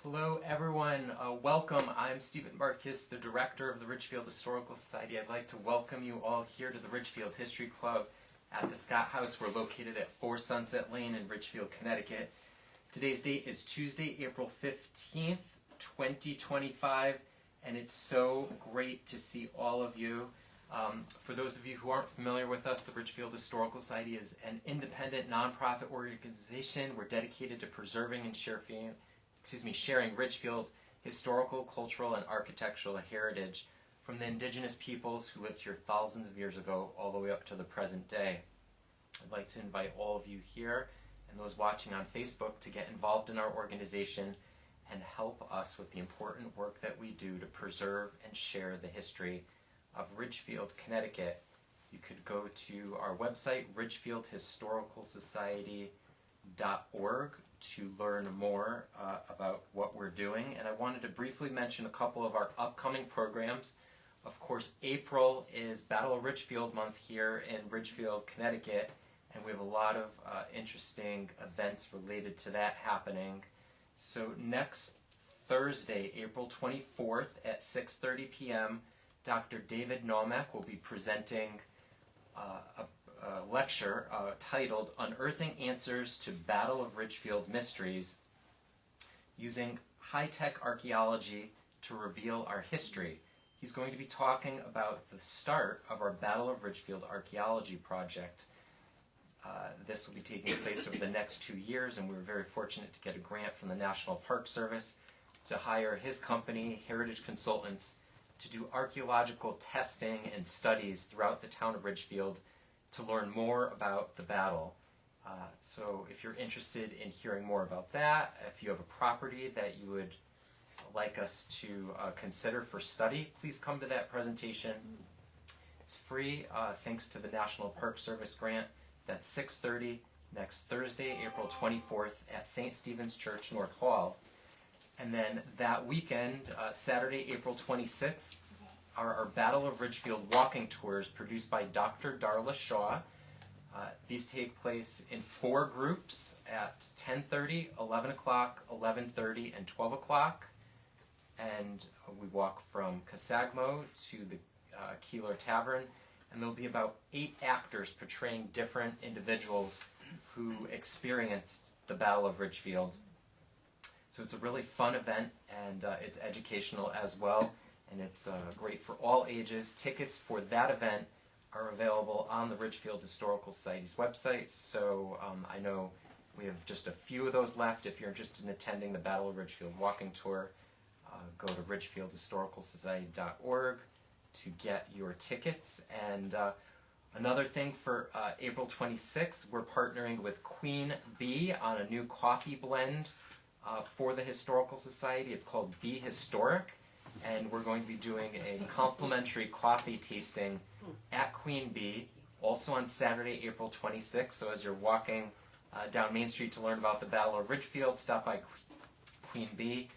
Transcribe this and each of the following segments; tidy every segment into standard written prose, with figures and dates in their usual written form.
Hello everyone, welcome. I'm Stephen Marcus, the director of the Ridgefield Historical Society. I'd like to welcome you all here to the Ridgefield History Club at the Scott House. We're located at 4 Sunset Lane in Ridgefield, Connecticut. Today's date is Tuesday, April 15th, 2025, and it's so great to see all of you. For those of you who aren't familiar with us, the Ridgefield Historical Society is an independent nonprofit organization. We're dedicated to preserving and sharing Ridgefield's historical, cultural, and architectural heritage from the indigenous peoples who lived here thousands of years ago all the way up to the present day. I'd like to invite all of you here and those watching on Facebook to get involved in our organization and help us with the important work that we do to preserve and share the history of Ridgefield, Connecticut. You could go to our website, ridgefieldhistoricalsociety.org, to learn more about what we're doing. And I wanted to briefly mention a couple of our upcoming programs. Of course, April is Battle of Ridgefield month here in Ridgefield, Connecticut, and we have a lot of interesting events related to that happening. So next Thursday, April 24th at 6:30 p.m., Dr. David Nomek will be presenting a lecture titled Unearthing Answers to Battle of Ridgefield Mysteries, using high-tech archaeology to reveal our history. He's going to be talking about the start of our Battle of Ridgefield archaeology project. This will be taking place over the next 2 years, and we were very fortunate to get a grant from the National Park Service to hire his company, Heritage Consultants, to do archaeological testing and studies throughout the town of Ridgefield to learn more about the battle. So if you're interested in hearing more about that, if you have a property that you would like us to consider for study, please come to that presentation. It's free thanks to the National Park Service grant. That's 6:30 next Thursday, April 24th at St. Stephen's Church, North Hall. And then that weekend, Saturday, April 26th, are our Battle of Ridgefield walking tours produced by Dr. Darla Shaw. These take place in 4 groups at 10:30, 11 o'clock, 11:30, and 12 o'clock. And we walk from Casagmo to the Keeler Tavern, and there'll be about 8 actors portraying different individuals who experienced the Battle of Ridgefield. So it's a really fun event, and it's educational as well, and it's great for all ages. Tickets for that event are available on the Ridgefield Historical Society's website, so I know we have just a few of those left. If you're interested in attending the Battle of Ridgefield walking tour, go to ridgefieldhistoricalsociety.org to get your tickets. And another thing for April 26th, we're partnering with Queen Bee on a new coffee blend for the Historical Society. It's called Be Historic, and we're going to be doing a complimentary coffee tasting at Queen Bee, also on Saturday, April 26th. So as you're walking down Main Street to learn about the Battle of Ridgefield, stop by Queen Bee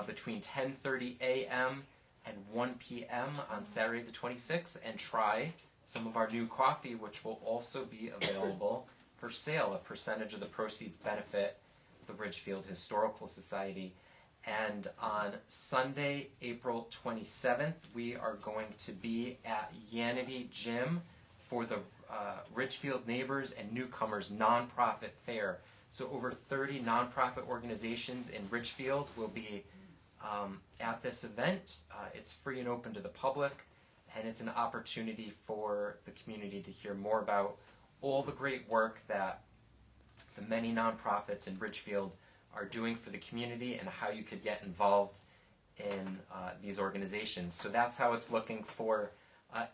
between 10:30 a.m. and 1 p.m. on Saturday the 26th, and try some of our new coffee, which will also be available for sale. A percentage of the proceeds benefit the Ridgefield Historical Society. And on Sunday, April 27th, we are going to be at Yanity Gym for the Ridgefield Neighbors and Newcomers Nonprofit Fair. So over 30 nonprofit organizations in Ridgefield will be at this event. It's free and open to the public, and it's an opportunity for the community to hear more about all the great work that the many nonprofits in Ridgefield are doing for the community and how you could get involved in these organizations. So that's how it's looking for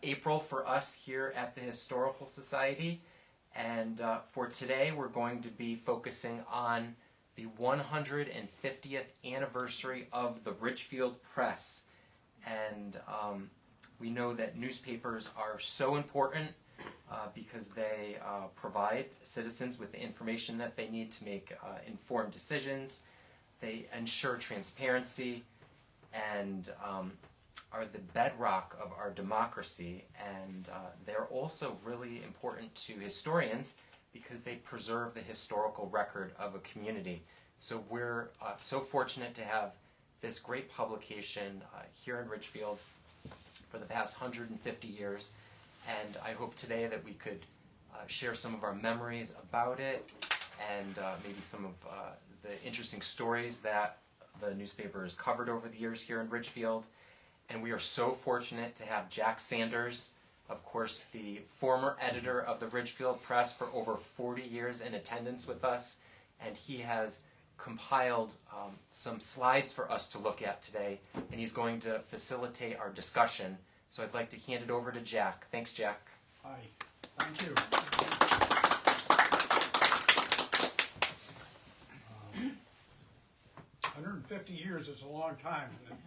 April for us here at the Historical Society. And for today, we're going to be focusing on the 150th anniversary of the Ridgefield Press. And we know that newspapers are so important because they provide citizens with the information that they need to make informed decisions. They ensure transparency and are the bedrock of our democracy. And they're also really important to historians because they preserve the historical record of a community. So we're so fortunate to have this great publication here in Ridgefield for the past 150 years, and I hope today that we could share some of our memories about it and maybe some of the interesting stories that the newspaper has covered over the years here in Ridgefield. And we are so fortunate to have Jack Sanders, of course, the former editor of the Ridgefield Press for over 40 years in attendance with us, and he has compiled some slides for us to look at today, and he's going to facilitate our discussion. So I'd like to hand it over to Jack. Thanks, Jack. Hi, thank you. 150 years is a long time. And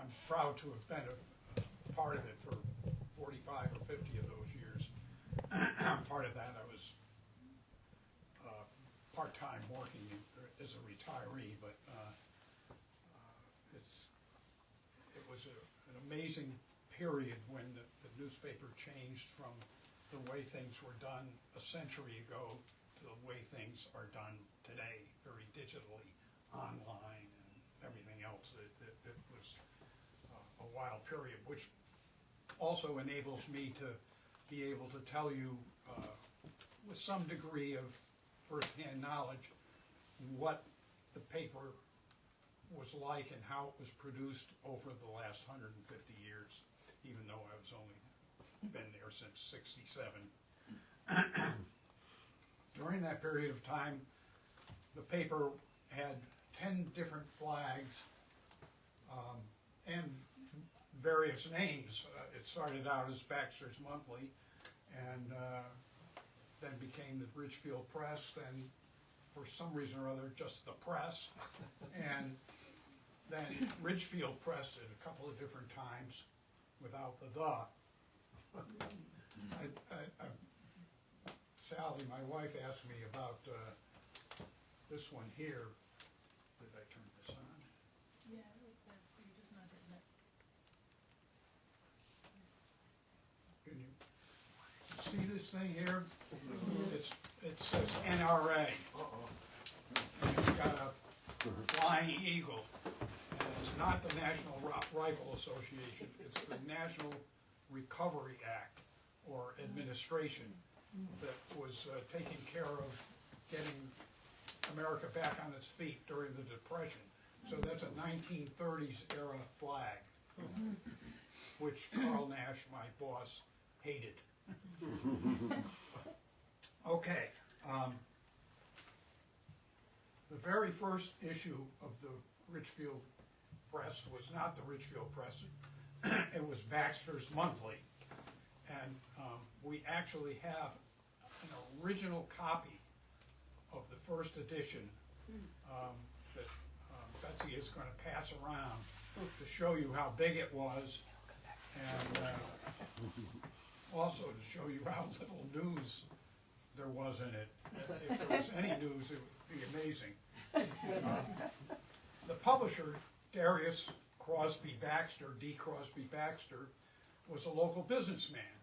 I'm proud to have been a part of it for 45 or 50 of those years. Part of that I was part-time working as a retiree, but it was an amazing period when the newspaper changed from the way things were done a century ago to the way things are done today, very digitally, online, and everything else. It was a wild period, which also enables me to be able to tell you with some degree of first-hand knowledge what the paper was like and how it was produced over the last 150 years, even though I was only been there since '67. During that period of time, the paper had 10 different flags and various names. It started out as Baxter's Monthly, and then became the Ridgefield Press, then for some reason or other just the Press, and then Ridgefield Press at a couple of different times without the Sally, my wife, asked me about this one here. Did I turn this on? Yeah, it was there. You're just not hitting it. Can you see this thing here? It says NRA. And it's got a flying eagle. And it's not the National Rifle Association. It's the National Recovery Act, or administration, that was taking care of getting America back on its feet during the Depression. So that's a 1930s era flag, which Carl Nash, my boss, hated. Okay. The very first issue of the Ridgefield Press was not the Ridgefield Press. It was Baxter's Monthly. And we actually have an original copy of the first edition that Betsy is going to pass around to show you how big it was, and also to show you how little news there was in it. If there was any news, it would be amazing. The publisher, Darius Crosby Baxter, D. Crosby Baxter, was a local businessman.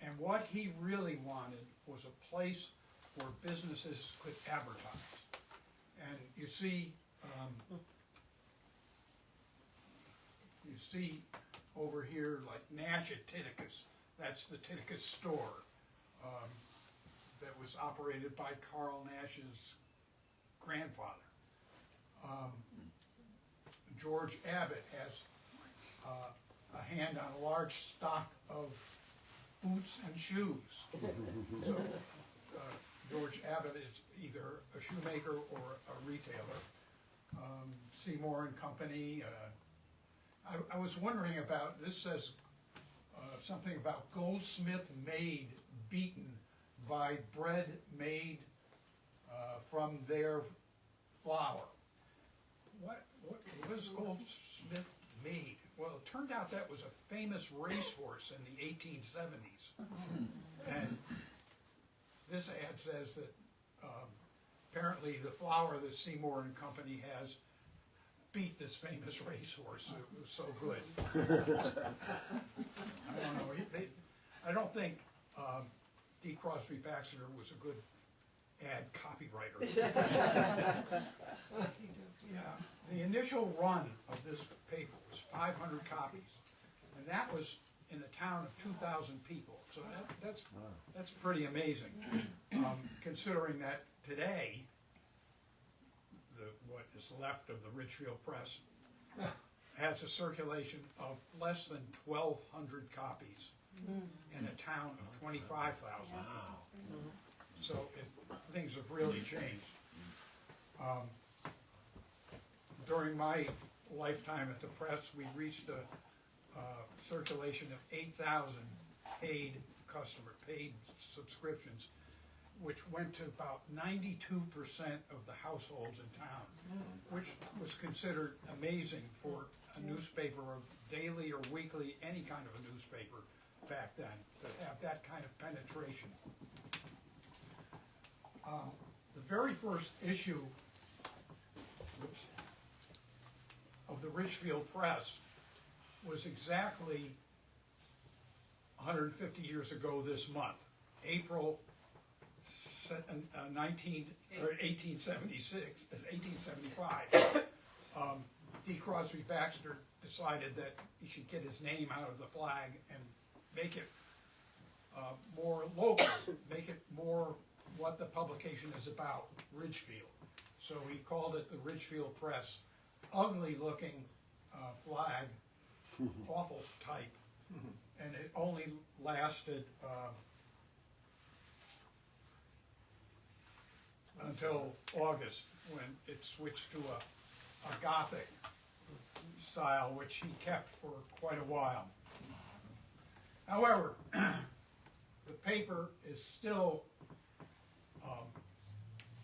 And what he really wanted was a place where businesses could advertise. And you see over here, like Nash at Titica's. That's the Titica's store that was operated by Carl Nash's grandfather. George Abbott has a hand on a large stock of boots and shoes. So George Abbott is either a shoemaker or a retailer. Seymour and Company. I was wondering about, this says something about goldsmith made, beaten by bread made from their flour. What is goldsmith made? Well, it turned out that was a famous racehorse in the 1870s. And this ad says that apparently the flour that Seymour and Company has beat this famous racehorse. It was so good. I don't know. I don't think D. Crosby Baxter was a good ad copywriter. The initial run of this paper was 500 copies, and that was in a town of 2,000 people. So that's pretty amazing, considering that today, what is left of the Ridgefield Press has a circulation of less than 1,200 copies in a town of 25,000 people. So things have really changed. During my lifetime at the press, we reached a circulation of 8,000 paid subscriptions, which went to about 92% of the households in town, which was considered amazing for a newspaper of daily or weekly, any kind of a newspaper back then, to have that kind of penetration. The very first issue of the Ridgefield Press was exactly 150 years ago this month, April 1875. D. Crosby Baxter decided that he should get his name out of the flag and make it more local, make it more what the publication is about, Ridgefield. So he called it the Ridgefield Press. Ugly looking flag, awful type, and it only lasted until August, when it switched to a Gothic style, which he kept for quite a while. However, the paper is still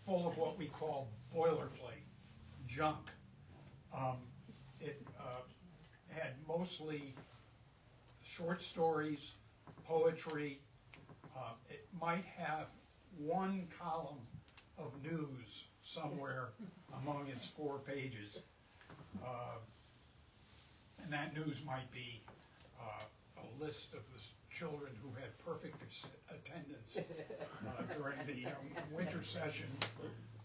full of what we call boilerplate junk. It had mostly short stories, poetry. It might have one column of news somewhere among its 4 pages. And that news might be a list of the children who had perfect attendance during the winter session,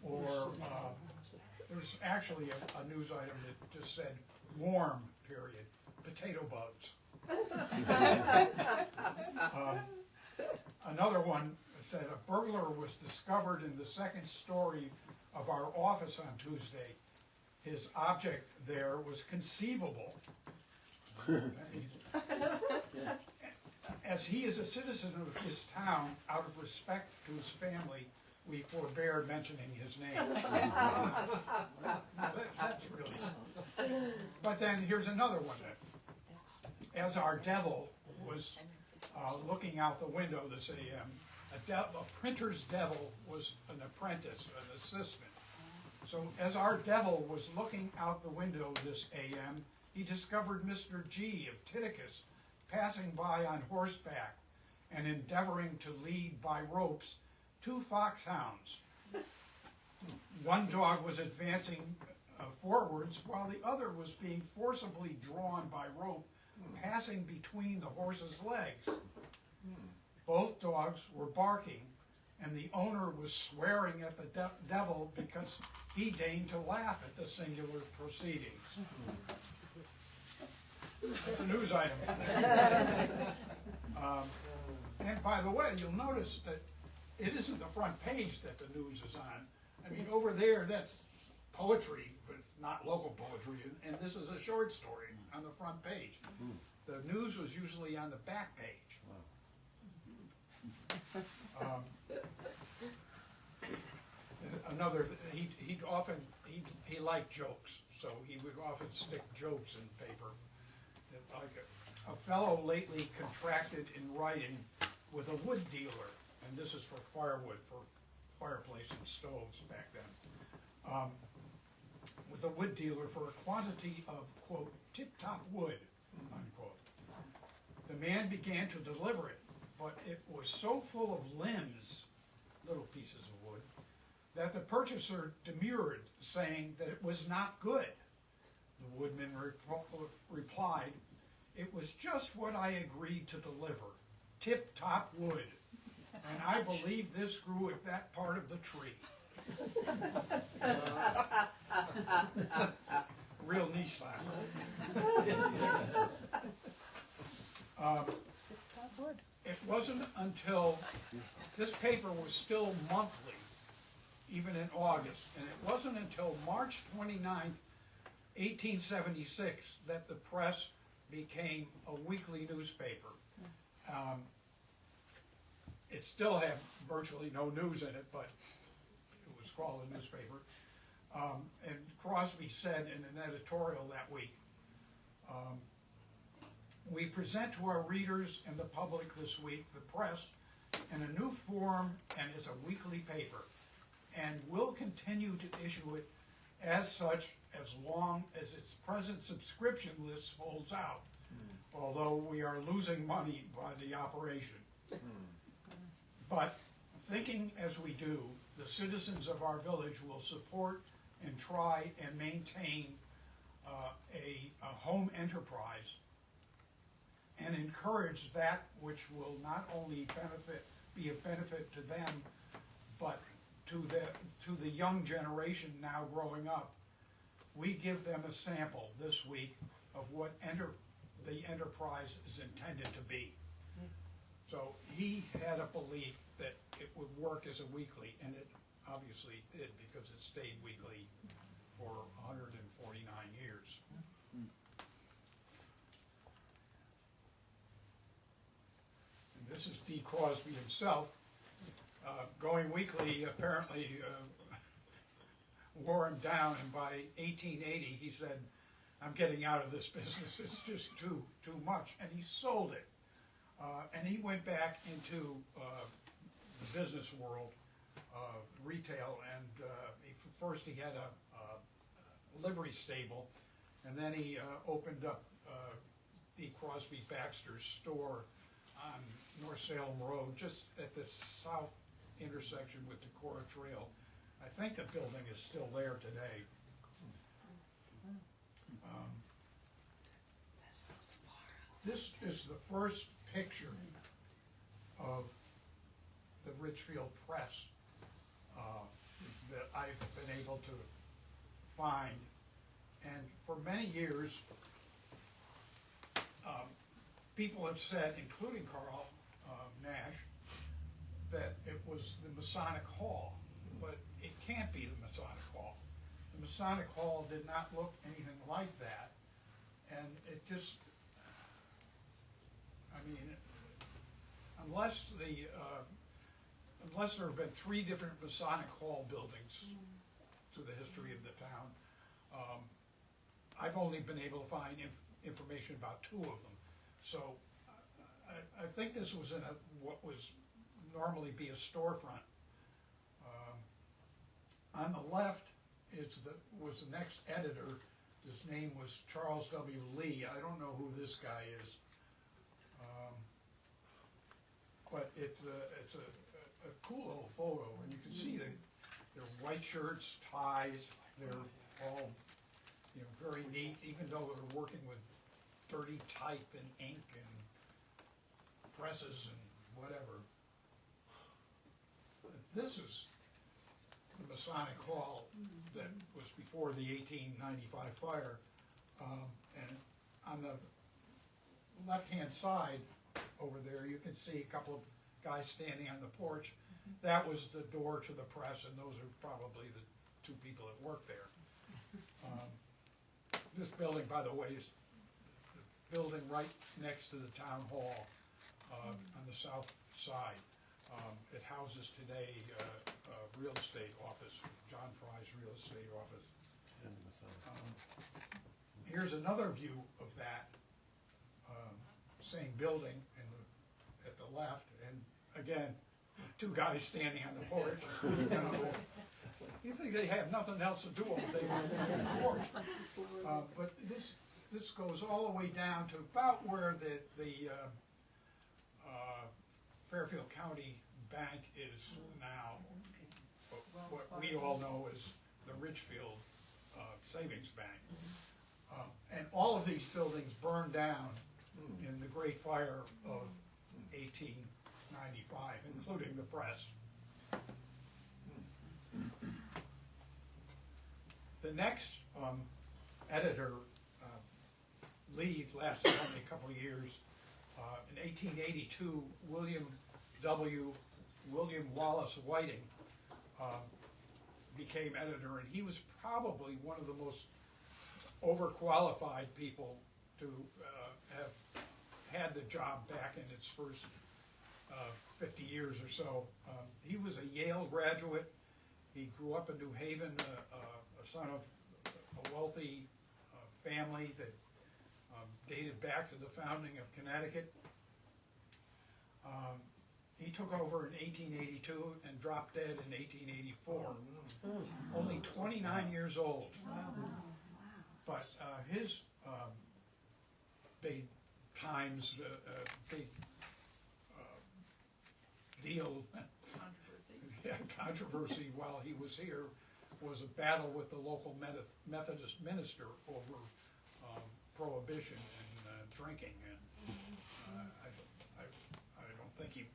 or there's actually a news item that just said warm, period, potato bugs. Another one said a burglar was discovered in the 2nd story of our office on Tuesday. His object there was conceivable. As he is a citizen of this town, out of respect to his family, we forbear mentioning his name. That's really... But then here's another one. As our devil was looking out the window this AM, a printer's devil was an apprentice, an assistant. So as our devil was looking out the window this AM, he discovered Mr. G of Titicus passing by on horseback and endeavoring to lead by ropes 2 foxhounds. One dog was advancing forwards while the other was being forcibly drawn by rope, passing between the horse's legs. Both dogs were barking, and the owner was swearing at the devil because he deigned to laugh at the singular proceedings. That's a news item. And by the way, you'll notice that it isn't the front page that the news is on. I mean, over there, that's poetry, but it's not local poetry, and this is a short story on the front page. The news was usually on the back page. He liked jokes, so he would often stick jokes in paper. Like a fellow lately contracted in writing with a wood dealer, and this is for firewood, for fireplace and stoves back then, with a wood dealer for a quantity of, quote, tip-top wood, unquote. The man began to deliver it, but it was so full of limbs, little pieces of wood, that the purchaser demurred, saying that it was not good. The woodman replied, "It was just what I agreed to deliver, tip-top wood." And I believe this grew at that part of the tree. Real knee slap. It wasn't until, this paper was still monthly, even in August, and it wasn't until March 29th, 1876, that the Press became a weekly newspaper. It still had virtually no news in it, but it was called a newspaper. And Crosby said in an editorial that week, we present to our readers and the public this week the Press in a new form and as a weekly paper, and will continue to issue it as such as long as its present subscription list holds out, although we are losing money by the operation. But thinking as we do, the citizens of our village will support and try and maintain a home enterprise and encourage that which will not only be of benefit to them, but to the young generation now growing up. We give them a sample this week of what the enterprise is intended to be. So he had a belief that it would work as a weekly, and it obviously did, because it stayed weekly for 149 years. And this is D. Crosby himself. Going weekly apparently wore him down, and by 1880 he said, I'm getting out of this business, it's just too much, and he sold it. And he went back into the business world, retail, and first he had a livery stable, and then he opened up the Crosby Baxter's store on North Salem Road, just at the south intersection with Decorah Trail. I think the building is still there today. This is the first picture of the Ridgefield Press that I've been able to find, and for many years people have said, including Carl Nash, that it was the Masonic Hall, but it can't be the Masonic Hall. The Masonic Hall did not look anything like that, and it just, I mean, unless there have been 3 different Masonic Hall buildings through the history of the town, I've only been able to find information about 2 of them. So I think this was in what was normally be a storefront. On the left was the next editor. His name was Charles W. Lee. I don't know who this guy is. But it's a cool little photo, and you can see their white shirts, ties, they're all very neat, even though they're working with dirty type and ink and presses and whatever. This is the Masonic Hall that was before the 1895 fire, and on the left-hand side over there, you can see a couple of guys standing on the porch. That was the door to the press, and those are probably the 2 people that work there. This building, by the way, is the building right next to the town hall on the south side. It houses today a real estate office, John Fry's real estate office. Here's another view of that same building at the left, and again, 2 guys standing on the porch. You think they have nothing else to do all day but stand on the porch. But this goes all the way down to about where the Fairfield County Bank is now, what we all know as the Ridgefield Savings Bank. And all of these buildings burned down in the Great Fire of 1895. 95, including the press. The next editor lead lasted only a couple of years. In 1882, William Wallace Whiting became editor, and he was probably one of the most overqualified people to have had the job back in its first 50 years or so. He was a Yale graduate. He grew up in New Haven, a son of a wealthy family that dated back to the founding of Connecticut. He took over in 1882 and dropped dead in 1884. Only 29 years old. But his big times, big deal, controversy while he was here was a battle with the local Methodist minister over prohibition and drinking. And I don't think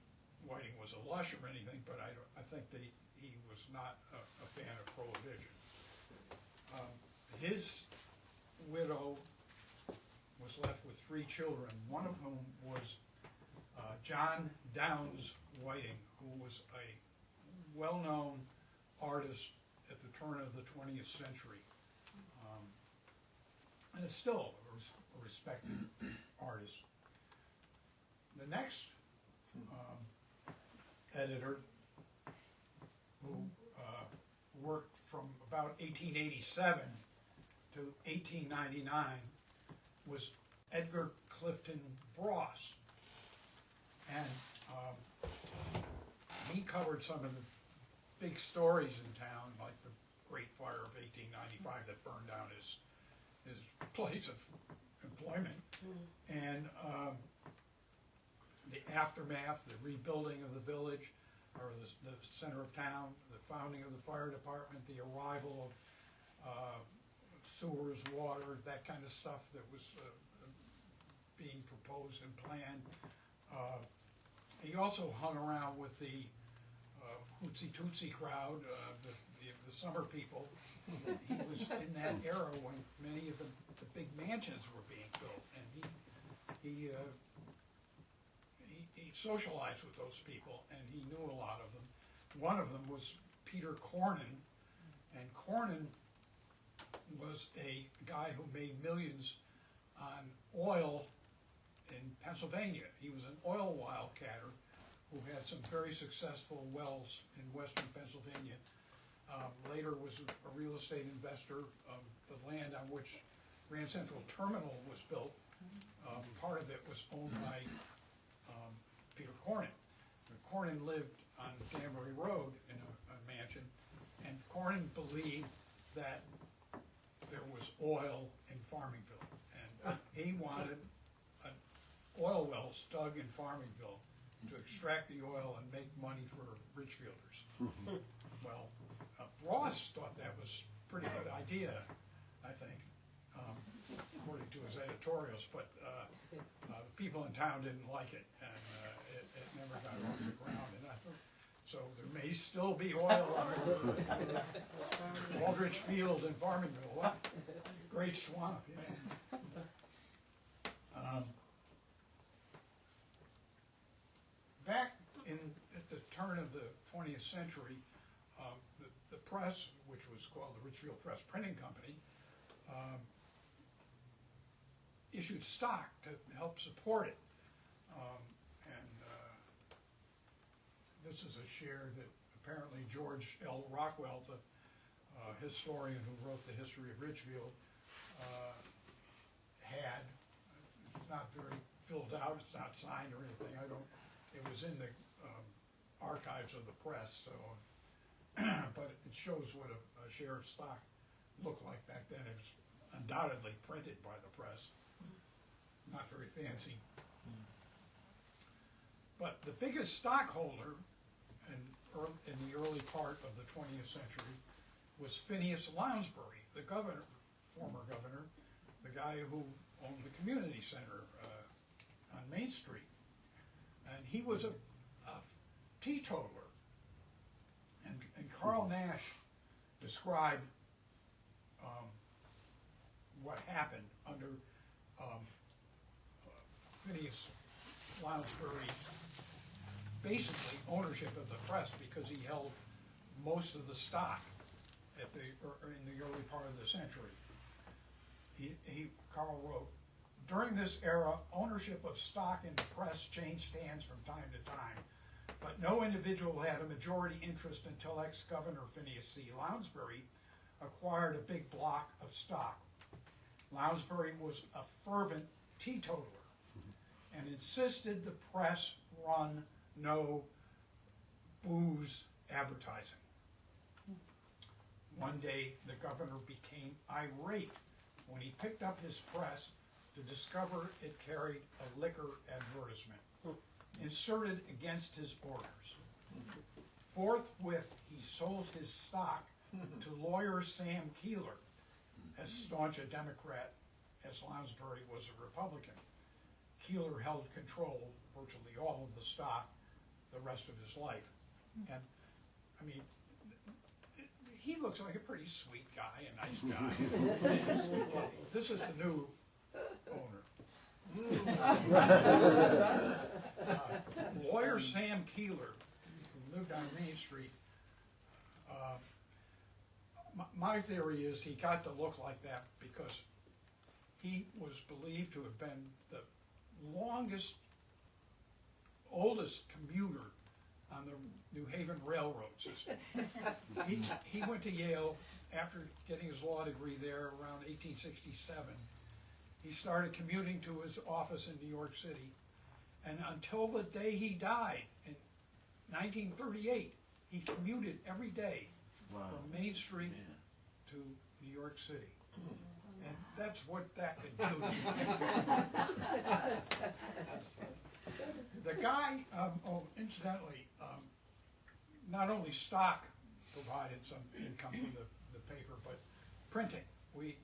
Whiting was a lush or anything, but I think that he was not a fan of prohibition. His widow was left with 3 children, one of whom was John Downes Whiting, who was a well-known artist at the turn of the 20th century, and is still a respected artist. The next editor, who worked from about 1887 to 1899, was Edgar Clifton Bross, and he covered some of the big stories in town, like the Great Fire of 1895 that burned down his place of employment, and the aftermath, the rebuilding of the village, or the center of town, the founding of the fire department, the arrival of sewers, water, that kind of stuff that was being proposed and planned. He also hung around with the Hootsy Tootsie crowd, the summer people. He was in that era when many of the big mansions were being built, and he socialized with those people, and he knew a lot of them. One of them was Peter Cornan, and Cornan was a guy who made millions on oil in Pennsylvania. He was an oil wildcatter who had some very successful wells in western Pennsylvania. Later was a real estate investor. The land on which Grand Central Terminal was built, part of it was owned by Peter Cornan. Cornan lived on Danbury Road in a mansion, and Cornan believed that there was oil in Farmingville, and he wanted oil wells dug in Farmingville to extract the oil and make money for Ridgefielders. Well, Ross thought that was a pretty good idea, I think, according to his editorials, but people in town didn't like it, and it never got off the ground. And I thought, so there may still be oil on Aldrich Field in Farmingville. What? Great swamp, yeah. Back at the turn of the 20th century, the press, which was called the Ridgefield Press Printing Company, issued stock to help support it. This is a share that apparently George L. Rockwell, the historian who wrote the history of Ridgefield, had. It's not very filled out, it's not signed or anything. It was in the archives of the press, so, but it shows what a share of stock looked like back then. It was undoubtedly printed by the press. Not very fancy. But the biggest stockholder in the early part of the 20th century was Phineas Lounsbury, the governor, former governor, the guy who owned the community center on Main Street. And he was a teetotaler. And Carl Nash described what happened under Phineas Lounsbury's basically ownership of the press, because he held most of the stock in the early part of the century. Carl wrote, during this era, ownership of stock in the press changed hands from time to time, but no individual had a majority interest until ex-governor Phineas C. Lounsbury acquired a big block of stock. Lounsbury was a fervent teetotaler and insisted the press run no booze advertising. One day, the governor became irate when he picked up his press to discover it carried a liquor advertisement inserted against his orders. Forthwith, he sold his stock to lawyer Sam Keeler, as staunch a Democrat as Lounsbury was a Republican. Keeler held control virtually all of the stock the rest of his life. And, I mean, he looks like a pretty sweet guy, a nice guy. This is the new owner. Lawyer Sam Keeler, who lived on Main Street, my theory is he got to look like that because he was believed to have been the longest, oldest commuter on the New Haven Railroad system. He went to Yale after getting his law degree there around 1867. He started commuting to his office in New York City, and until the day he died in 1938, he commuted every day from Main Street to New York City. And that's what that could do. The guy, incidentally, not only stock provided some income from the paper, but printing. The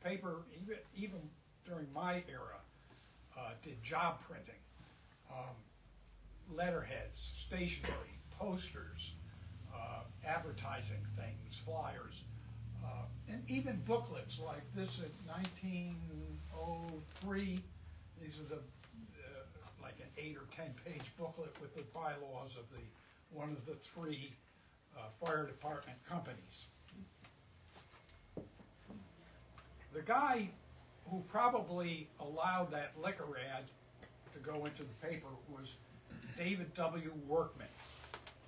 paper, even during my era, did job printing, letterheads, stationery, posters, advertising things, flyers, and even booklets like this in 1903. These are like an 8 or 10 page booklet with the bylaws of one of the three fire department companies. The guy who probably allowed that liquor ad to go into the paper was David W. Workman,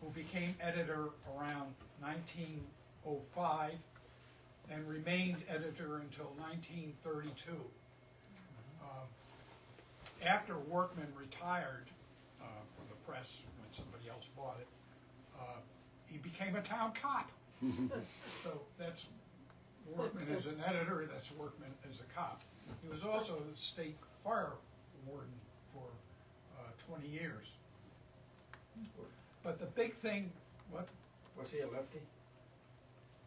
who became editor around 1905 and remained editor until 1932. After Workman retired from the press when somebody else bought it, he became a town cop. So that's Workman as an editor, that's Workman as a cop. He was also the state fire warden for 20 years. But the big thing, what? Was he a lefty?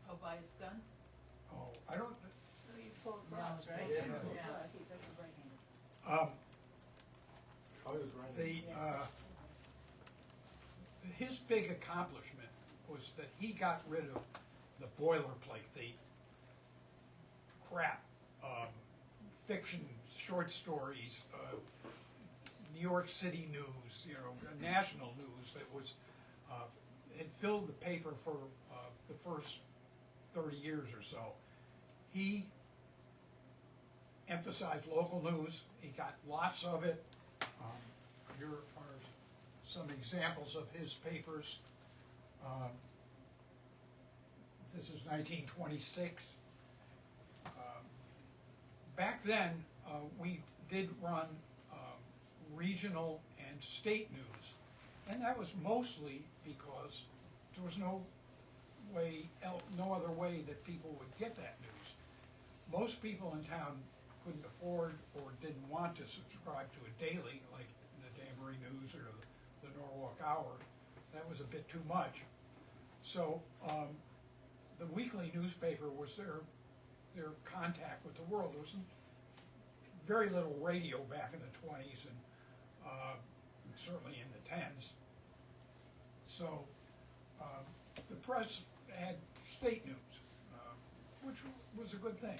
Oh, by his gun? Oh, I don't, So you pull across, right? Yeah. Oh, he was right. His big accomplishment was that he got rid of the boilerplate, the crap, fiction, short stories, New York City news, national news that was, had filled the paper for the first 30 years or so. He emphasized local news. He got lots of it. Here are some examples of his papers. This is 1926. Back then, we did run regional and state news, and that was mostly because there was no other way that people would get that news. Most people in town couldn't afford or didn't want to subscribe to a daily like the Danbury News or the Norwalk Hour. That was a bit too much. So the weekly newspaper was their contact with the world. There was very little radio back in the 20s and certainly in the 10s. So, the press had state news, which was a good thing.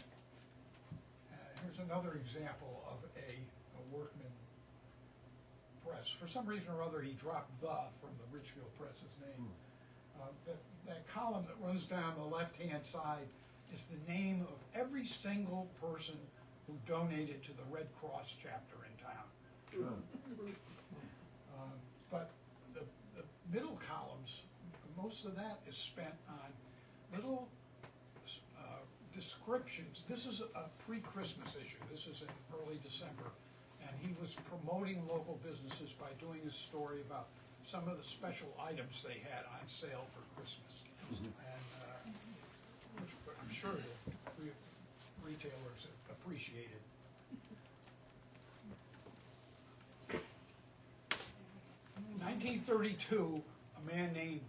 Here's another example of a workman press. For some reason or other, he dropped "the" from the Ridgefield Press's name. That column that runs down the left-hand side is the name of every single person who donated to the Red Cross chapter in town. But the middle columns, most of that is spent on little descriptions. This is a pre-Christmas issue. This is in early December, and he was promoting local businesses by doing a story about some of the special items they had on sale for Christmas, and which I'm sure the retailers appreciated. In 1932, a man named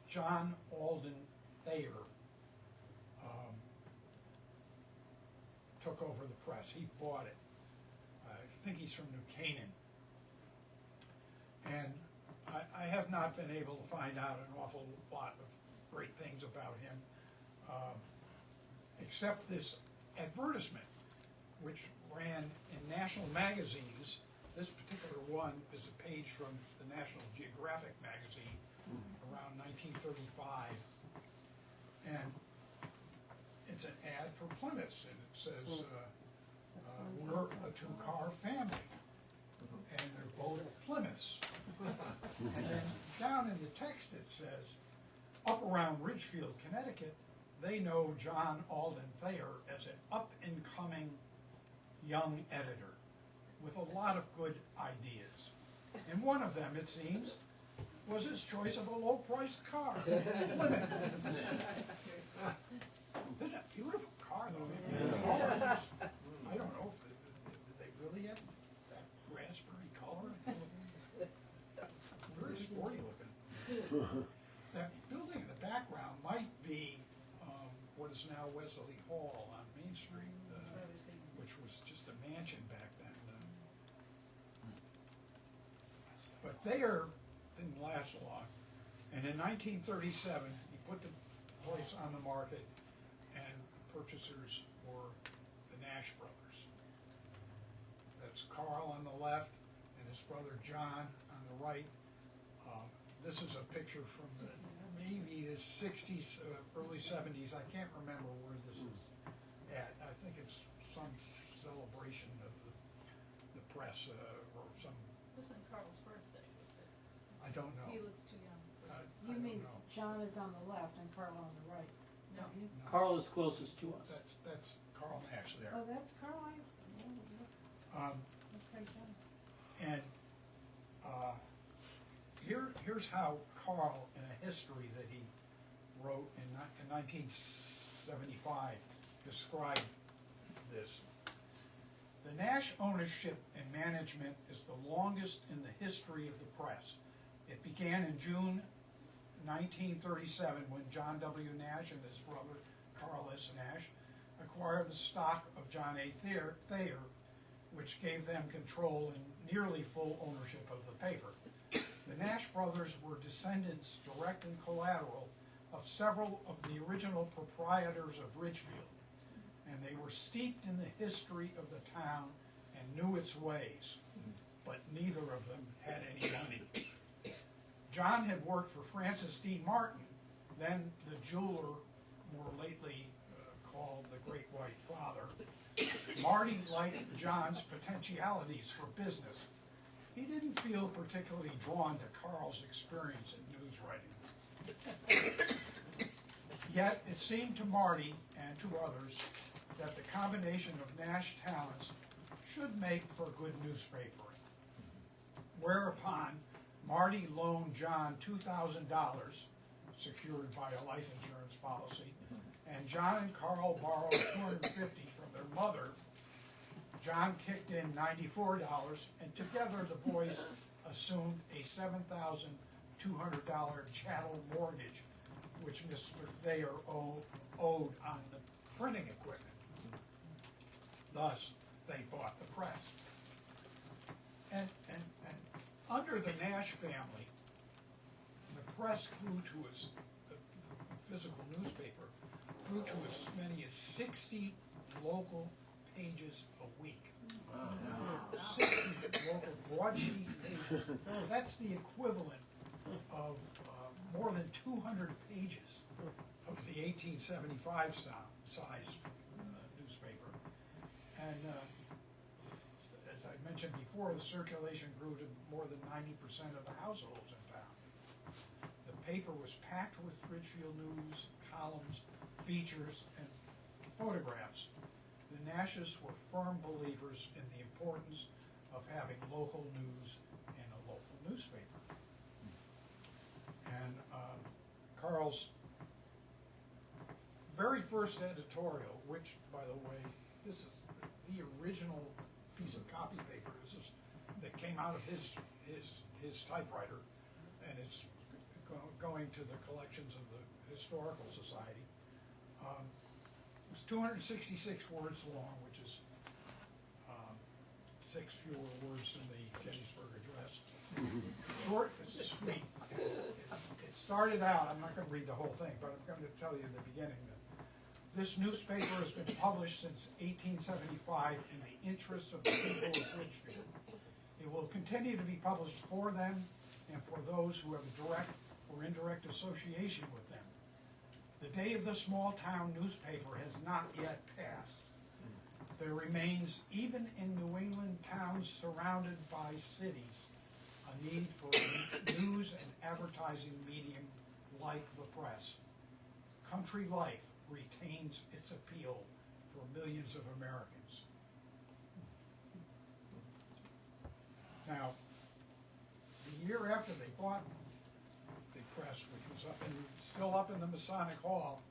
John Alden Thayer took over the press. He bought it. I think he's from New Canaan. And I have not been able to find out an awful lot of great things about him, except this advertisement, which ran in national magazines. This particular one is a page from the National Geographic magazine around 1935. And it's an ad for Plymouths, and it says, we're a two-car family, and they're both Plymouths. And then down in the text it says, up around Ridgefield, Connecticut, they know John Alden Thayer as an up-and-coming young editor with a lot of good ideas. And one of them, it seems, was his choice of a low-priced car, Plymouth. This is a beautiful car, though. I don't know if did they really have that raspberry color. Very sporty looking. That building in the background might be what is now Wesley Hall on Main Street, which was just a mansion back then. But Thayer didn't last long, and in 1937 he put the place on the market, and purchasers were the Nash brothers. That's Carl on the left and his brother John on the right. This is a picture from maybe the 60s, early 70s. I can't remember where this is at. I think it's some celebration of the press or some. It wasn't Carl's birthday, was it? I don't know. He looks too young. I You don't mean know. John is on the left and Carl on the right? No. don't you? No. Carl is closest to us. That's Carl Nash there. Oh, that's Carl. Looks like John. And here's how Carl, in a history that he wrote in 1975, described this. The Nash ownership and management is the longest in the history of the press. It began in June 1937 when John W. Nash and his brother Carl S. Nash acquired the stock of John A. Thayer, which gave them control and nearly full ownership of the paper. The Nash brothers were descendants, direct and collateral, of several of the original proprietors of Ridgefield, and they were steeped in the history of the town and knew its ways, but neither of them had any money. John had worked for Francis D. Martin, then the jeweler, more lately called the Great White Father. Marty liked John's potentialities for business. He didn't feel particularly drawn to Carl's experience in news writing. Yet it seemed to Marty and to others that the combination of Nash talents should make for good newspapering. Whereupon Marty loaned John $2,000, secured by a life insurance policy, and John and Carl borrowed $250 from their mother. John kicked in $94, and together the boys assumed a $7,200 chattel mortgage, which Mr. Thayer owed on the printing equipment. Thus, they bought the press. And under the Nash family, the press grew to the physical newspaper grew to as many as 60 local pages a week. 60 local broadsheet pages. That's the equivalent of more than 200 pages of the 1875 size newspaper. And as I mentioned before, the circulation grew to more than 90% of the households in town. The paper was packed with Ridgefield news, columns, features, and photographs. The Nashes were firm believers in the importance of having local news and a local newspaper. And Carl's very first editorial, which, by the way, this is the original piece of copy paper. This is that came out of his typewriter, and it's going to the collections of the Historical Society. It was 266 words long, which is 6 fewer words than the Gettysburg Address. Short, it's sweet. It started out, I'm not going to read the whole thing, but I'm going to tell you in the beginning that this newspaper has been published since 1875 in the interests of the people of Ridgefield. It will continue to be published for them and for those who have a direct or indirect association with them. The day of the small town newspaper has not yet passed. There remains, even in New England towns surrounded by cities, a need for a news and advertising medium like the press. Country life retains its appeal for millions of Americans. Now, the year after they bought the press, which was still up in the Masonic Hall,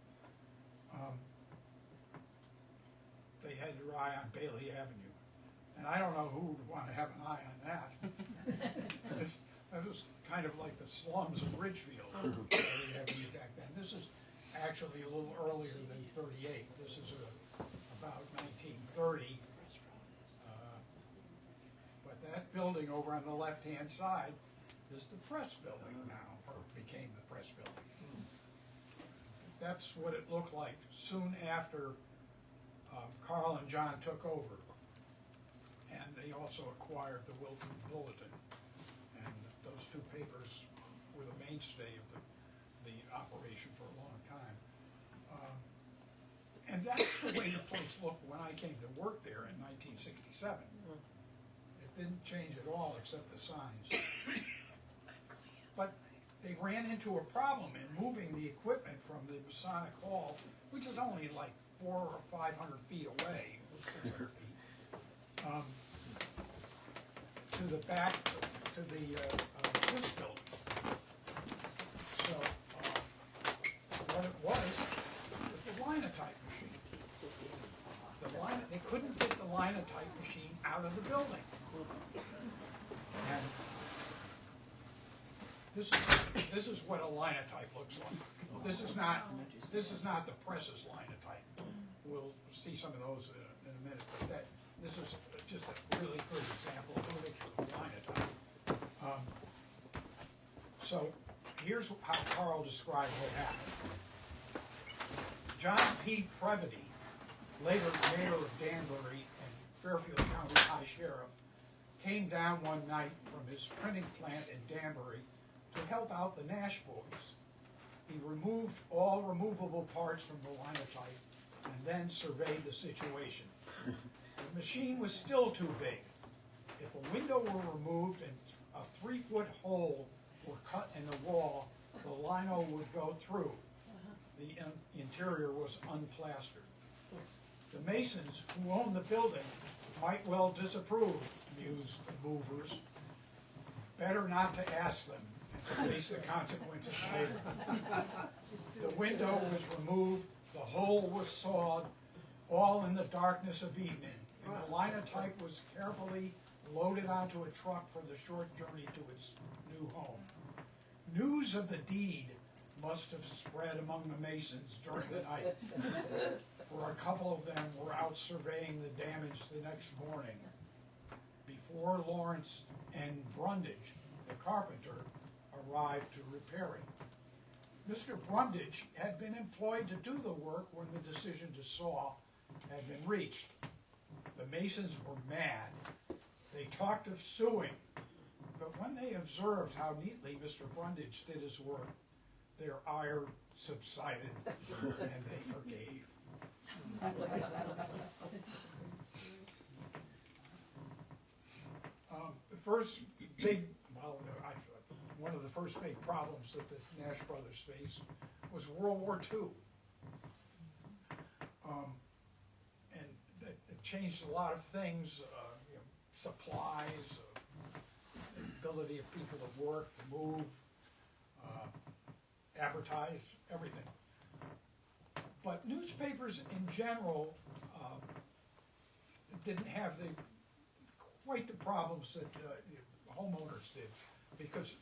they had your eye on Bailey Avenue. And I don't know who would want to have an eye on that. That was kind of like the slums of Ridgefield, Bailey Avenue back then. This is actually a little earlier than 38. This is about 1930. But that building over on the left-hand side is the press building now, or became the press building. That's what it looked like soon after Carl and John took over. And they also acquired the Wilton Bulletin. And those two papers were the mainstay of the operation for a long time. And that's the way the place looked when I came to work there in 1967. It didn't change at all except the signs. But they ran into a problem in moving the equipment from the Masonic Hall, which is only like 400 or 500 feet away, 600 feet, to the back, to the this building. So what it was the linotype machine. They couldn't get the linotype machine out of the building. And this is what a linotype looks like. This is not the press's linotype. We'll see some of those in a minute, but this is just a really good example of a linotype. So here's how Carl described what happened. John P. Previty, later mayor of Danbury and Fairfield County High Sheriff, came down one night from his printing plant in Danbury to help out the Nash boys. He removed all removable parts from the linotype and then surveyed the situation. The machine was still too big. If a window were removed and a 3-foot hole were cut in the wall, the lino would go through. The interior was unplastered. The masons who owned the building might well disapprove, mused the movers. Better not to ask them and face the consequences later. The window was removed, the hole was sawed, all in the darkness of evening, and the linotype was carefully loaded onto a truck for the short journey to its new home. News of the deed must have spread among the masons during the night, for a couple of them were out surveying the damage the next morning. Before Lawrence and Brundage, the carpenter, arrived to repair it. Mr. Brundage had been employed to do the work when the decision to saw had been reached. The masons were mad. They talked of suing, but when they observed how neatly Mr. Brundage did his work, their ire subsided and they forgave. The first big, one of the first big problems that the Nash brothers faced was World War II. And it changed a lot of things, supplies, ability of people to work, to move, advertise, everything. But newspapers in general didn't have quite the problems that homeowners did, because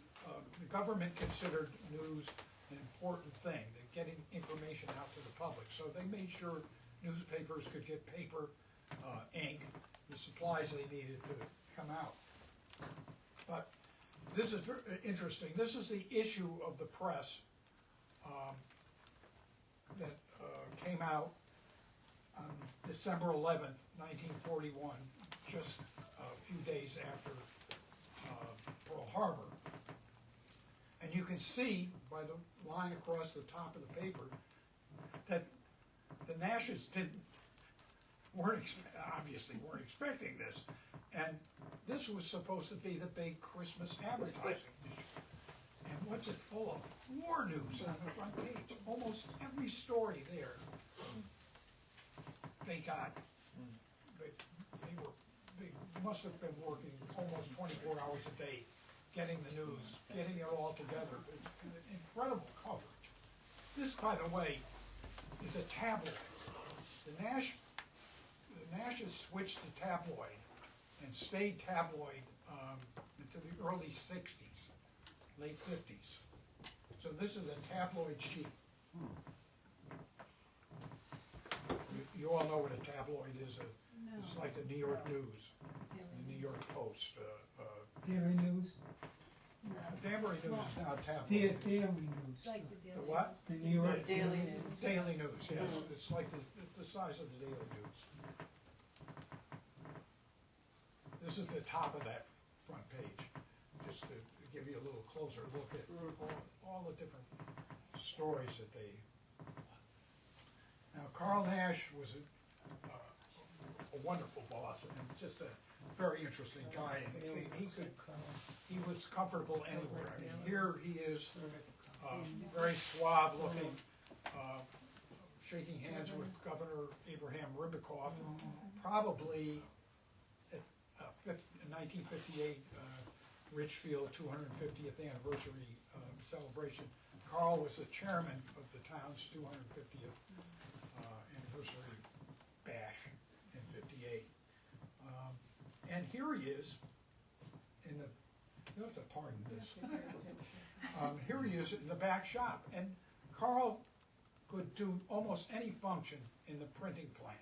the government considered news an important thing, getting information out to the public. So they made sure newspapers could get paper, ink, the supplies they needed to come out. But this is very interesting. This is the issue of the press that came out on December 11th, 1941, just a few days after Pearl Harbor. And you can see by the line across the top of the paper that the Nashes obviously weren't expecting this. And this was supposed to be the big Christmas advertising issue. And what's it full of? War news on the front page. Almost every story there they got. They must have been working almost 24 hours a day, getting the news, getting it all together. Incredible coverage. This, by the way, is a tabloid. The Nashes switched to tabloid and stayed tabloid into the early 60s, late 50s. So this is a tabloid sheet. You all know what a tabloid is. It's like the New York News, the New York Post. Daily News? Danbury News is now a tabloid. Daily News. Like the Daily The what? News. The New York Daily News. Daily News, yes. It's like the size of the Daily News. This is the top of that front page, just to give you a little closer look at all the different stories that they... Now, Carl Nash was a wonderful boss and just a very interesting guy. And he was comfortable anywhere. I mean, here he is, very suave looking, shaking hands with Governor Abraham Ribicoff, probably at 1958 Ridgefield 250th anniversary celebration. Carl was the chairman of the town's 250th anniversary bash in '58. And here he is in the, you have to pardon this. Here he is in the back shop, and Carl could do almost any function in the printing plant.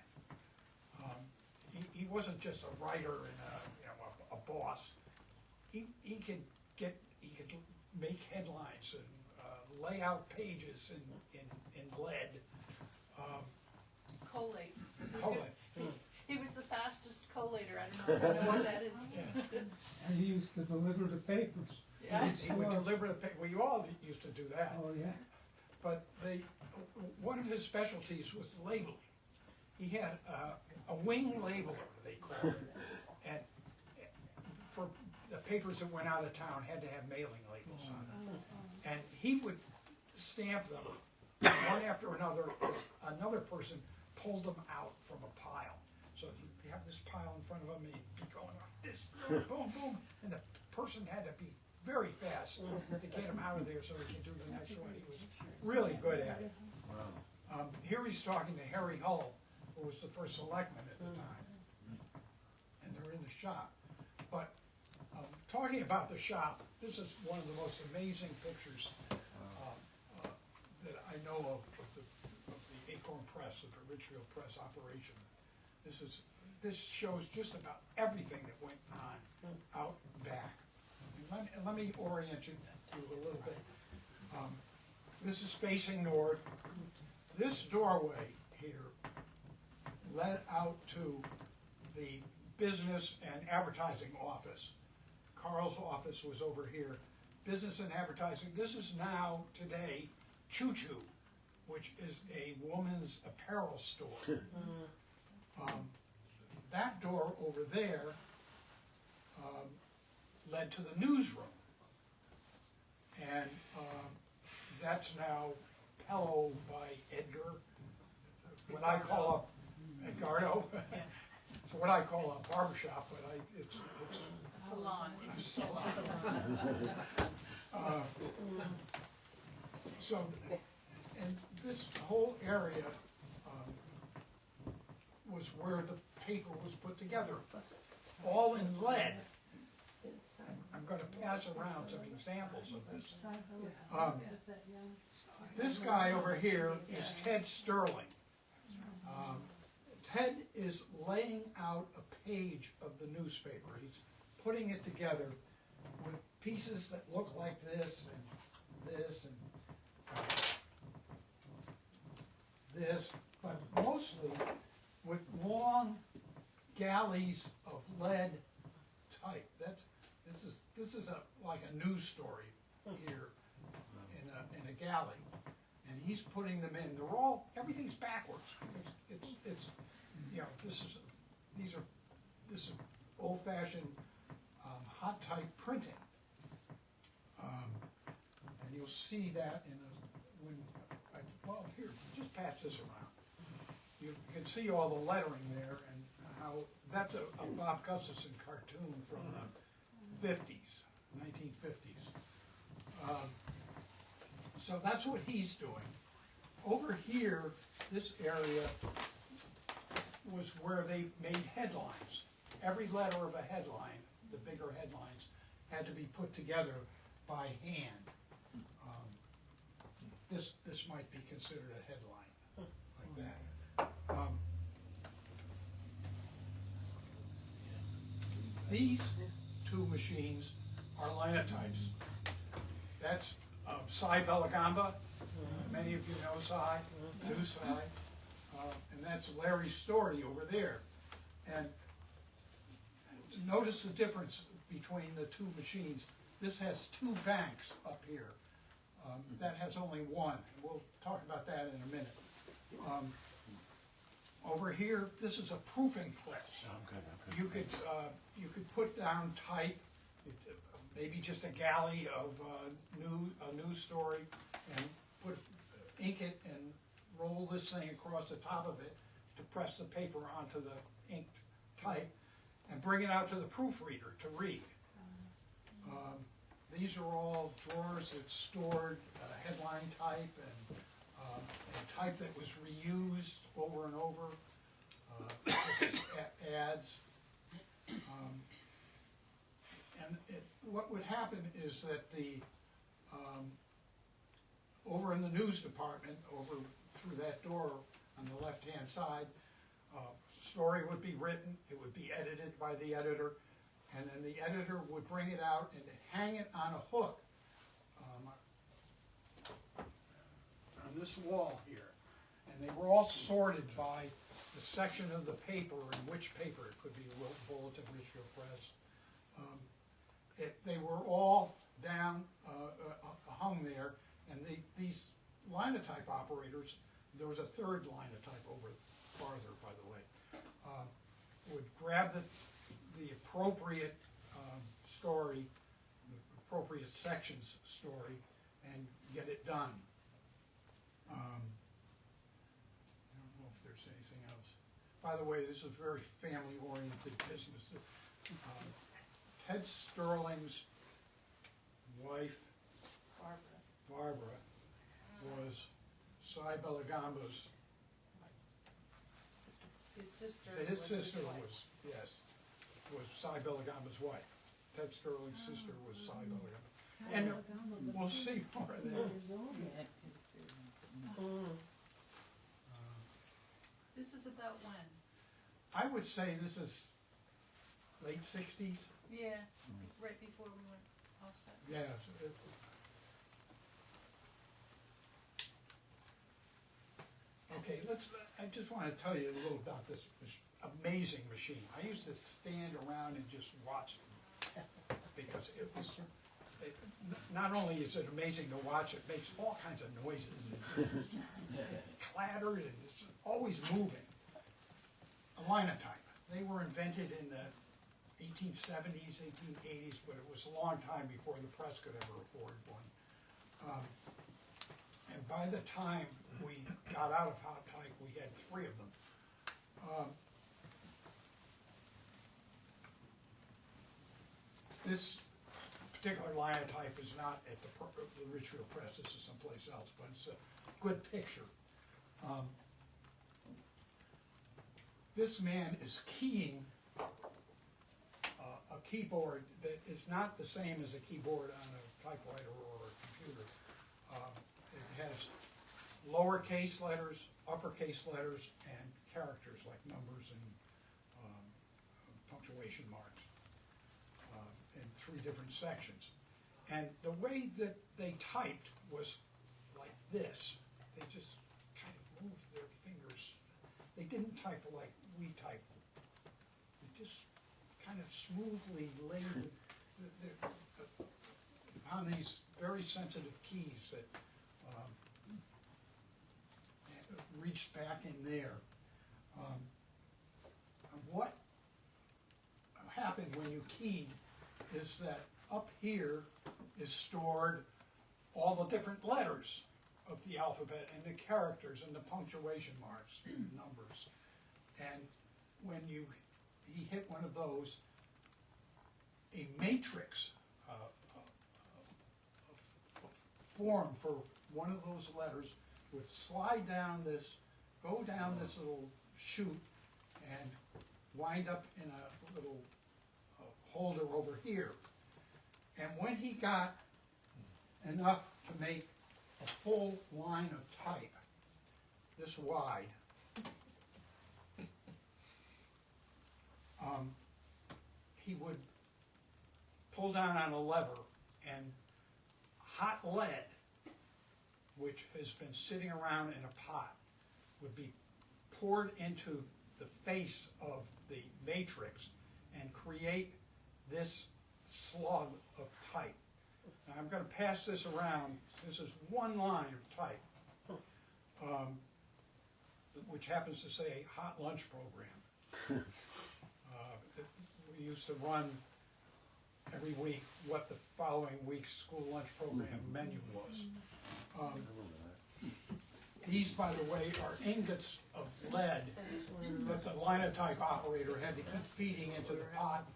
He wasn't just a writer and a boss. He could make headlines and lay out pages in lead. Collate. Collate. He was the fastest collator. I don't know if you know what that is. Yeah. And he used to deliver the papers. Yeah. He would deliver the paper. Well, you all used to do that. Oh, yeah. But one of his specialties was labeling. He had a wing labeler, they called it, and for the papers that went out of town had to have mailing labels on them. And he would stamp them one after another as another person pulled them out from a pile. So you have this pile in front of him, and he'd be going like this, boom, boom, and the person had to be very fast to get him out of there so he could do the next one. He was really good at it. Here he's talking to Harry Hull, who was the first selectman at the time, and they're in the shop. But talking about the shop, this is one of the most amazing pictures that I know of the Acorn Press, of the Ridgefield Press operation. This shows just about everything that went on out back. And let me orient you through a little bit. This is facing north. This doorway here led out to the business and advertising office. Carl's office was over here. Business and advertising. This is now, today, Choo Choo, which is a woman's apparel store. That door over there led to the newsroom. And that's now Pello by Edgar, what I call a Edgardo. It's what I call a barbershop, but it's Salon. a salon. So, and this whole area was where the paper was put together, all in lead. I'm going to pass around some examples of this. This guy over here is Ted Sterling. Ted is laying out a page of the newspaper. He's putting it together with pieces that look like this and this and this, but mostly with long galleys of lead type. This is like a news story here in a galley, and he's putting them in. They're all, everything's backwards. It's you know, this is old-fashioned hot type printing, and you'll see that well, here, just pass this around. You can see all the lettering there and how that's a Bob Gustafson cartoon from the 50s, 1950s. So that's what he's doing. Over here, this area was where they made headlines. Every letter of a headline, the bigger headlines, had to be put together by hand. This might be considered a headline, like that. These two machines are linotypes. That's Cy Belagamba. Many of you know Cy, knew Cy. And that's Larry Story over there. And notice the difference between the two machines. This has two banks up here. That has only one. We'll talk about that in a minute. Over here, this is a proofing press. You could put down type, maybe just a galley of a news story, and ink it and roll this thing across the top of it to press the paper onto the inked type, and bring it out to the proofreader to read. These are all drawers that stored headline type and type that was reused over and over. This is ads. And what would happen is that over in the news department, over through that door on the left-hand side, story would be written, it would be edited by the editor, and then the editor would bring it out and hang it on a hook on this wall here. And they were all sorted by the section of the paper and which paper. It could be the Bulletin, Ridgefield Press. They were all down, hung there, and these linotype operators, there was a third linotype over farther, by the way, would grab the appropriate story, the appropriate sections story, and get it done. I don't know if there's anything else. By the way, this is a very family-oriented business. Ted Sterling's wife, Barbara, was Cy Belagamba's. His sister. His sister was, yes, was Cy Belagamba's wife. Ted Sterling's sister was Cy Belagamba. And we'll see more of that. This is about when? I would say this is late 60s. Yeah, right before we went offset. Yeah, Okay, I just wanna tell you a little about this amazing machine. I used to stand around and just watch it, because not only is it amazing to watch, it makes all kinds of noises. It's clattered and it's always moving. A linotype, they were invented in the 1870s, 1880s, but it was a long time before the press could ever afford one. And by the time we got out of hot type, we had 3 of them. This particular linotype is not at the Ridgefield Press, this is someplace else, but it's a good picture. This man is keying a keyboard that is not the same as a keyboard on a typewriter or a computer. It has lowercase letters, uppercase letters, and characters like numbers and punctuation marks in 3 different sections. And the way that they typed was like this. They just kind of moved their fingers. They didn't type like we type. They just kind of smoothly laid on these very sensitive keys that reached back in there. What happened when you keyed is that up here is stored all the different letters of the alphabet and the characters and the punctuation marks and numbers. And when he hit one of those, a matrix form for one of those letters would slide down this, go down this little chute and wind up in a little holder over here. And when he got enough to make a full line of type, this wide, he would pull down on a lever and hot lead, which has been sitting around in a pot, would be poured into the face of the matrix and create this slug of type. Now I'm going to pass this around. This is one line of type, which happens to say hot lunch program. We used to run every week what the following week's school lunch program menu was. These, by the way, are ingots of lead that the linotype operator had to keep feeding into the pot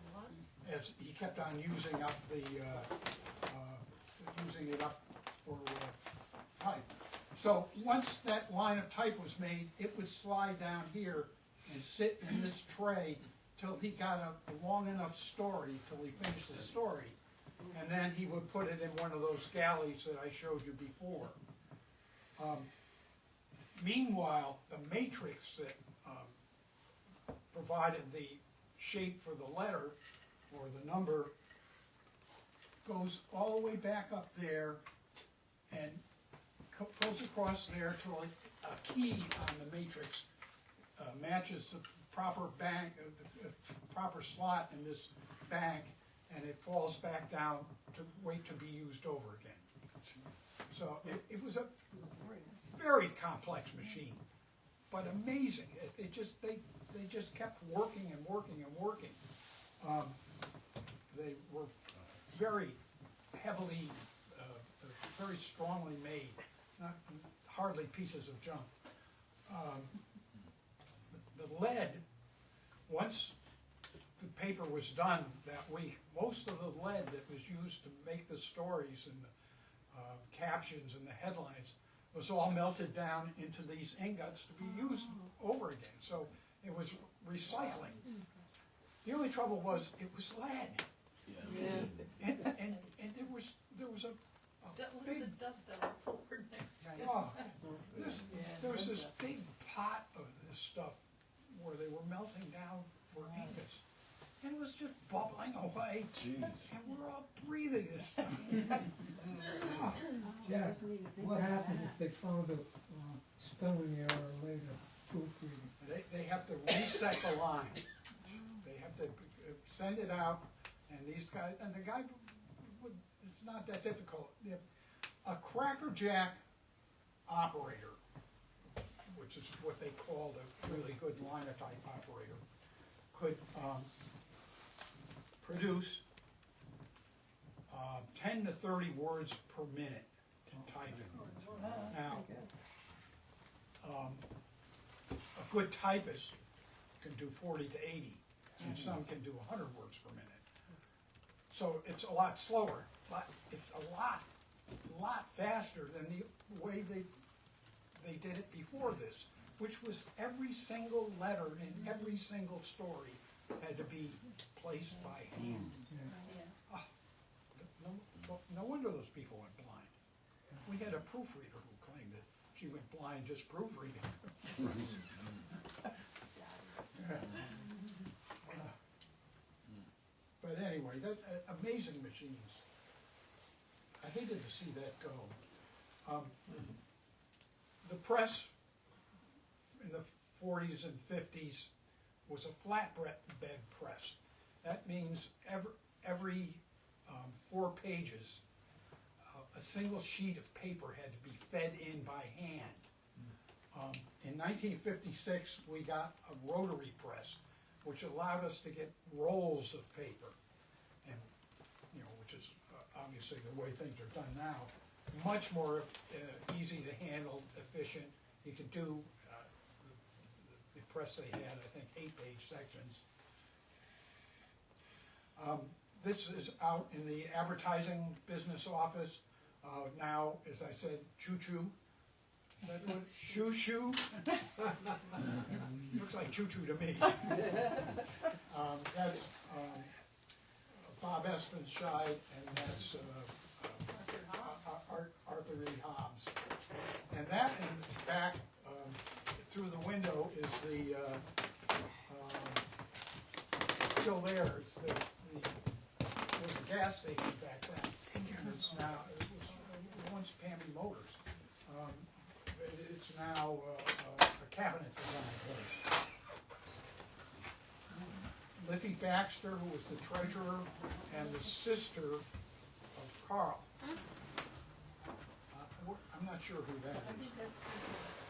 as he kept on using up using it up for type. So once that line of type was made, it would slide down here and sit in this tray till he got a long enough story, till he finished the story. And then he would put it in one of those galleys that I showed you before. Meanwhile, the matrix that provided the shape for the letter or the number goes all the way back up there and goes across there till a key on the matrix matches the proper bank, the proper slot in this bank, and it falls back down to wait to be used over again. So it was a very complex machine, but amazing. They just kept working and working and working. They were very heavily, very strongly made, not hardly pieces of junk. The lead, once the paper was done that week, most of the lead that was used to make the stories and the captions and the headlines was all melted down into these ingots to be used over again. So it was recycling. The only trouble was it was lead. Yeah. And there was a Look big, at the dust on the floor next to it. there was this big pot of this stuff where they were melting down for ingots. And it was just bubbling away. Jeez. And we're all breathing this stuff. Jack, what happens if they found a spelling error later? set the line. They have to send it out, and these guys, and the guy, it's not that difficult. A Cracker Jack operator, which is what they called a really good linotype operator, could produce 10 to 30 words per minute in typing. Now, a good typist can do 40 to 80, and some can do 100 words per minute. So it's a lot slower, but it's a lot faster than the way they did it before this, which was every single letter in every single story had to be placed by hand. No wonder those people went blind. We had a proofreader who claimed that she went blind just proofreading. But anyway, that's amazing machines. I hated to see that go. The press in the 40s and 50s was a flatbed press. That means every 4 pages, a single sheet of paper had to be fed in by hand. In 1956, we got a rotary press, which allowed us to get rolls of paper, and which is obviously the way things are done now. Much more easy to handle, efficient. You could do the press they had, I think, 8-page sections. This is out in the advertising business office. Now, as I said, choo-choo. Is that what? Shoo-shoo? Looks like choo-choo to me. That's Bob Espenscheid, and that's Arthur E. Hobbs. And that in the back, through the window, is the, still there. It's there was a gas station back then. It's now, it was once Pammy Motors. It's now a cabinet design place. Liffey Baxter, who was the treasurer and the sister of Carl. I'm not sure who that I is. think that's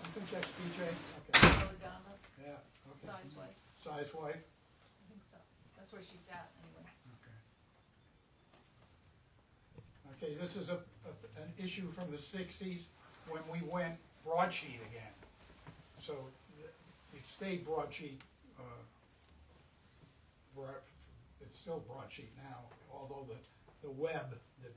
I think that's BJ? Okay. Alabama, Yeah, okay. size wife, Size wife? I think so. That's where she's at anyway. Okay. Okay, this is an issue from the 60s when we went broadsheet again. So it stayed broadsheet. It's still broadsheet now, although the web, the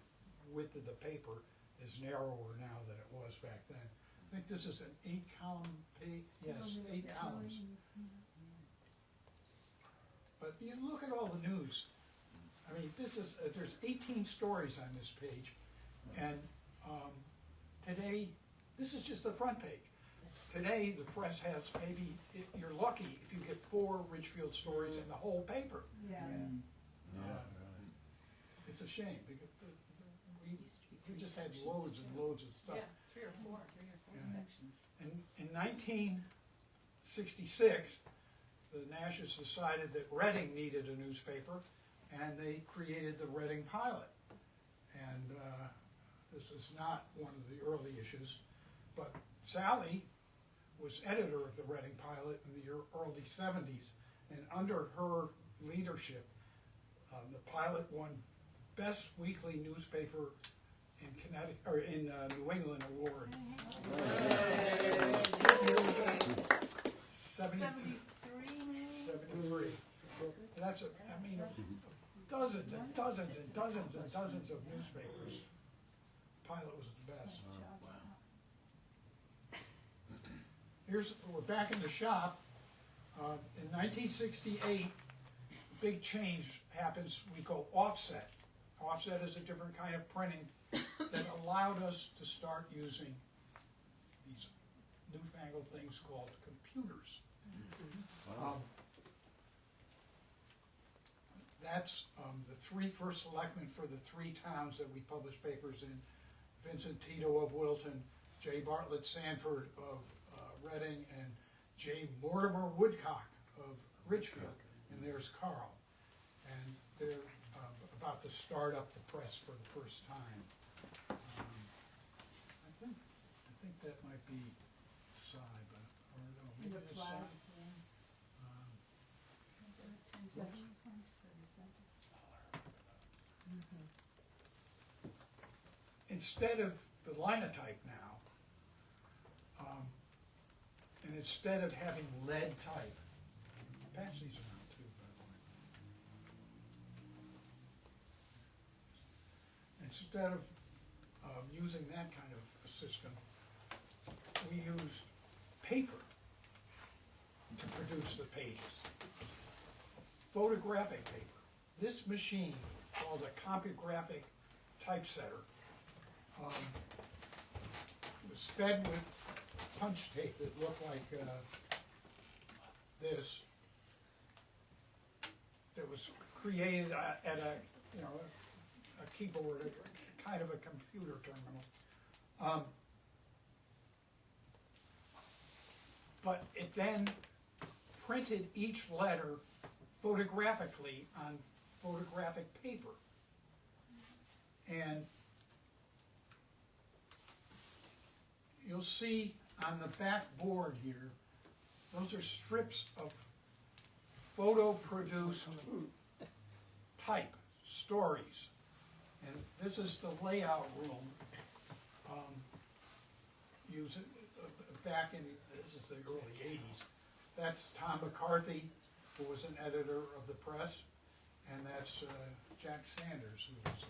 width of the paper is narrower now than it was back then. I think this is an 8-column page. Yes, 8 columns. But you look at all the news. I mean, this is there's 18 stories on this page, and today this is just the front page. Today the press has maybe, you're lucky if you get 4 Ridgefield stories in the whole paper. Yeah. It's a shame because we just had loads and loads of stuff. Yeah, three or four Yeah. sections. In 1966, the Nashes decided that Reading needed a newspaper, and they created the Reading Pilot. And this is not one of the early issues, but Sally was editor of the Reading Pilot in the early 70s, and under her leadership, the Pilot won Best Weekly Newspaper in Connecticut or in New England award. 73 maybe? 73. And that's dozens and dozens and dozens and dozens of newspapers. Pilot was the best. We're back in the shop. In 1968, big change happens. We go offset. Offset is a different kind of printing that allowed us to start using these newfangled things called computers. That's the 3 first selectmen for the 3 towns that we published papers in. Vincent Tito of Wilton, J. Bartlett Sanford of Reading, and J. Mortimer Woodcock of Ridgefield, and there's Carl. And they're about to start up the press for the first time. I think that might be Cy, but, or no, In maybe the it's Cy. plaque, yeah. Um, 10 seconds, 30 seconds. Instead of the linotype now, and instead of having lead type, pass these around too, by the way. Instead of using that kind of a system, we used paper to produce the pages. Photographic paper. This machine, called a compographic typesetter, was fed with punch tape that looked like this, that was created at a, you know, a keyboard, a kind of a computer terminal. But it then printed each letter photographically on photographic paper. And you'll see on the back board here, those are strips of photo-produced type, stories. And this is the layout room, back in, this is the early 80s. That's Tom McCarthy, who was an editor of the press, and that's Jack Sanders, who was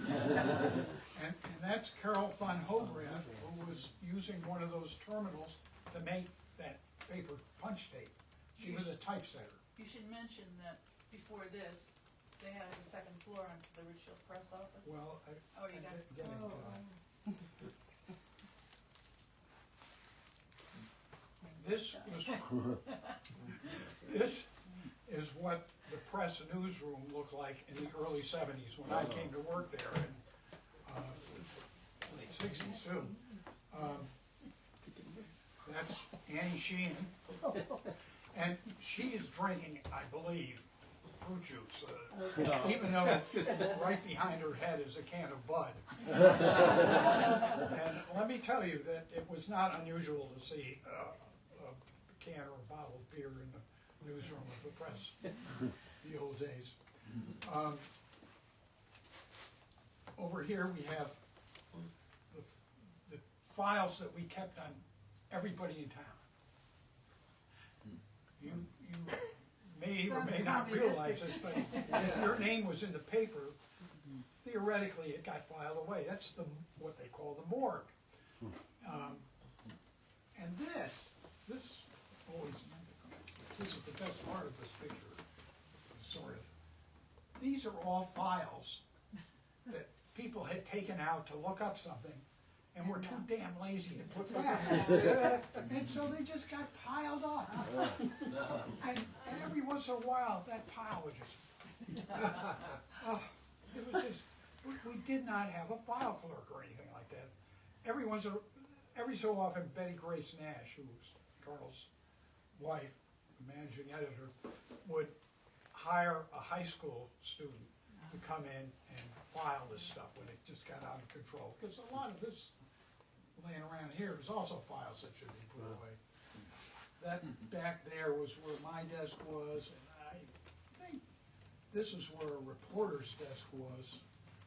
another editor. And that's Carol von Hograth, who was using one of those terminals to make that paper punch tape. She was a typesetter. You should mention that before this, they had a second floor on the Ridgefield Press office. Well, Oh, you got it. getting to that. This is what the press newsroom looked like in the early 70s when I came to work there in late 60s too. That's Annie Sheen, and she's drinking, I believe, fruit juice, even though right behind her head is a can of Bud. And let me tell you that it was not unusual to see a can or a bottle of beer in the newsroom of the press the old days. Over here we have the files that we kept on everybody in town. You may or may not realize this, but if your name was in the paper, theoretically it got filed away. That's what they call the morgue. And this is the best part of this picture, sort of. These are all files that people had taken out to look up something and were too damn lazy to put back. And so they just got piled up. And every once in a while, that pile would just, it was just, we did not have a file clerk or anything like that. Every so often, Betty Grace Nash, who was Carl's wife, the managing editor, would hire a high school student to come in and file this stuff when it just got out of control. Because a lot of this laying around here is also files that should be put away. That back there was where my desk was, and I think this is where a reporter's desk was.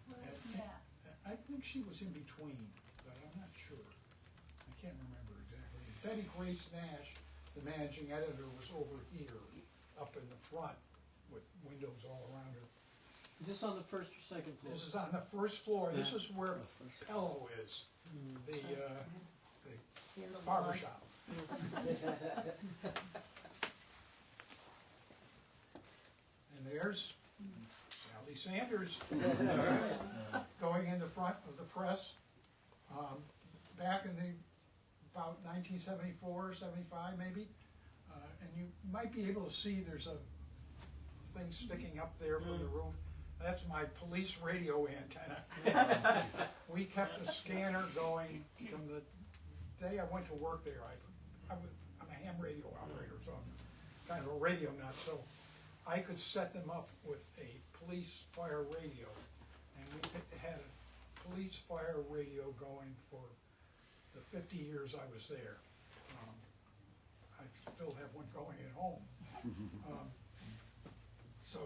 Where's Matt? I think she was in between, but I'm not sure. I can't remember exactly. Betty Grace Nash, the managing editor, was over here, up in the front, with windows all around her. Is this on the first or second floor? This is on the first floor. This Yeah. is where Pello is, the barber shop. And there's Sally Sanders going in the front of the press. Back in about 1974, 75 maybe. And you might be able to see there's a thing sticking up there from the roof. That's my police radio antenna. We kept a scanner going from the day I went to work there. I I'm a ham radio operator, so I'm kind of a radio nut, so I could set them up with a police fire radio. And we had a police fire radio going for the 50 years I was there. I still have one going at home. So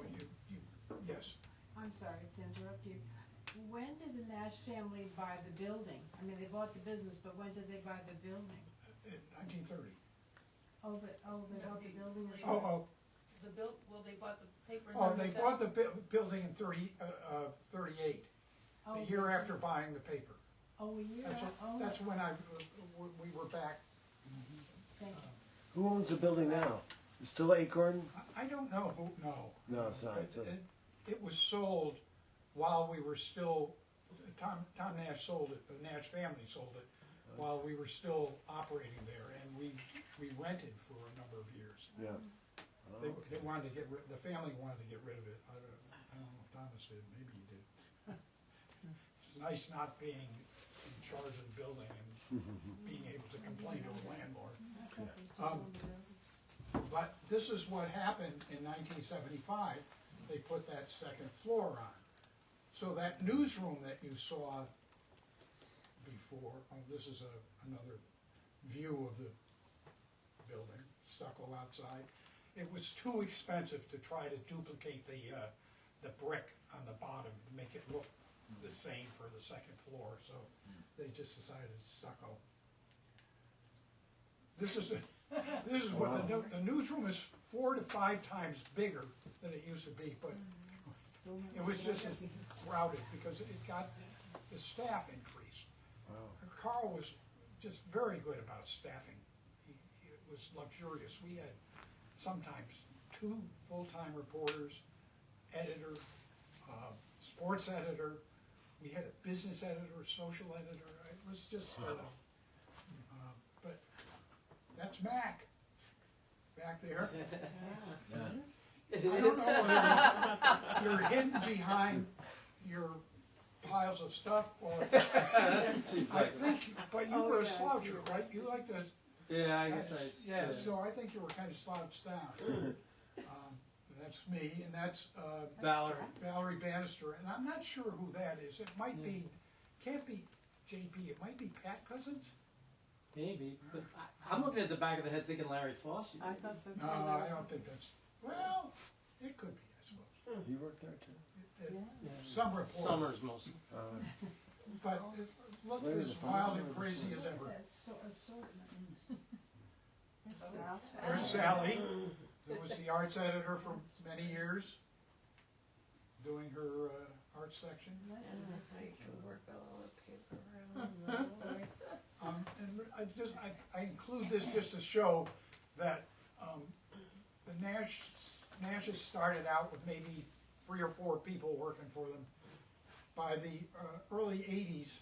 yes. I'm sorry to interrupt you. When did the Nash family buy the building? I mean, they bought the business, but when did they buy the building? In 1930. Oh, they bought the building as Oh, well? They bought the paper in oh, they 37. bought the building in 38, Oh, a year after buying the paper. Oh, a year, That's when we were back. thank you. Who owns the building now? Is still Acorn? I don't know who, no. No, it's not. It was sold while we were still, Tom Nash sold it, the Nash family sold it, while we were still operating there, and we rented for a number of years. Yeah. They wanted to get rid, the family wanted to get rid of it. I don't know if Thomas did, maybe he did. It's nice not being in charge of the building and being able to complain to a landlord. I thought they still owned the building. But this is what happened in 1975. They put that second floor on. So that newsroom that you saw before, this is another view of the building, stucco outside. It was too expensive to try to duplicate the brick on the bottom to make it look the same for the second floor, so they just decided stucco. This is what the newsroom is 4 to 5 times bigger than it used to be, but it was just as crowded because it got the staff increase. Carl was just very good about staffing. It was luxurious. We had sometimes 2 full-time reporters, editor, sports editor. We had a business editor, a social editor. It was just, but that's Mac back there. I don't know whether you're hidden behind your piles of stuff or, I think, but you were a sloucher, right? You like to. Yeah, I guess Yeah, so I think you were kind of slouched down. That's me, and that's Valerie Bannister, and I'm not sure who that is. It might be, can't be JB, it might be Pat Cousins? Maybe, but I'm looking at the back of the head thinking Larry Foss. I thought so too. No, I don't think that's, well, it could be, I suppose. You worked there too? Some report, Summers mostly. but it looked as wild and crazy as ever. That's so assortment. There's Sally, who was the arts editor for many years, doing her art section. And I include this just to show that the Nashes started out with maybe 3 or 4 people working for them. By the early 80s,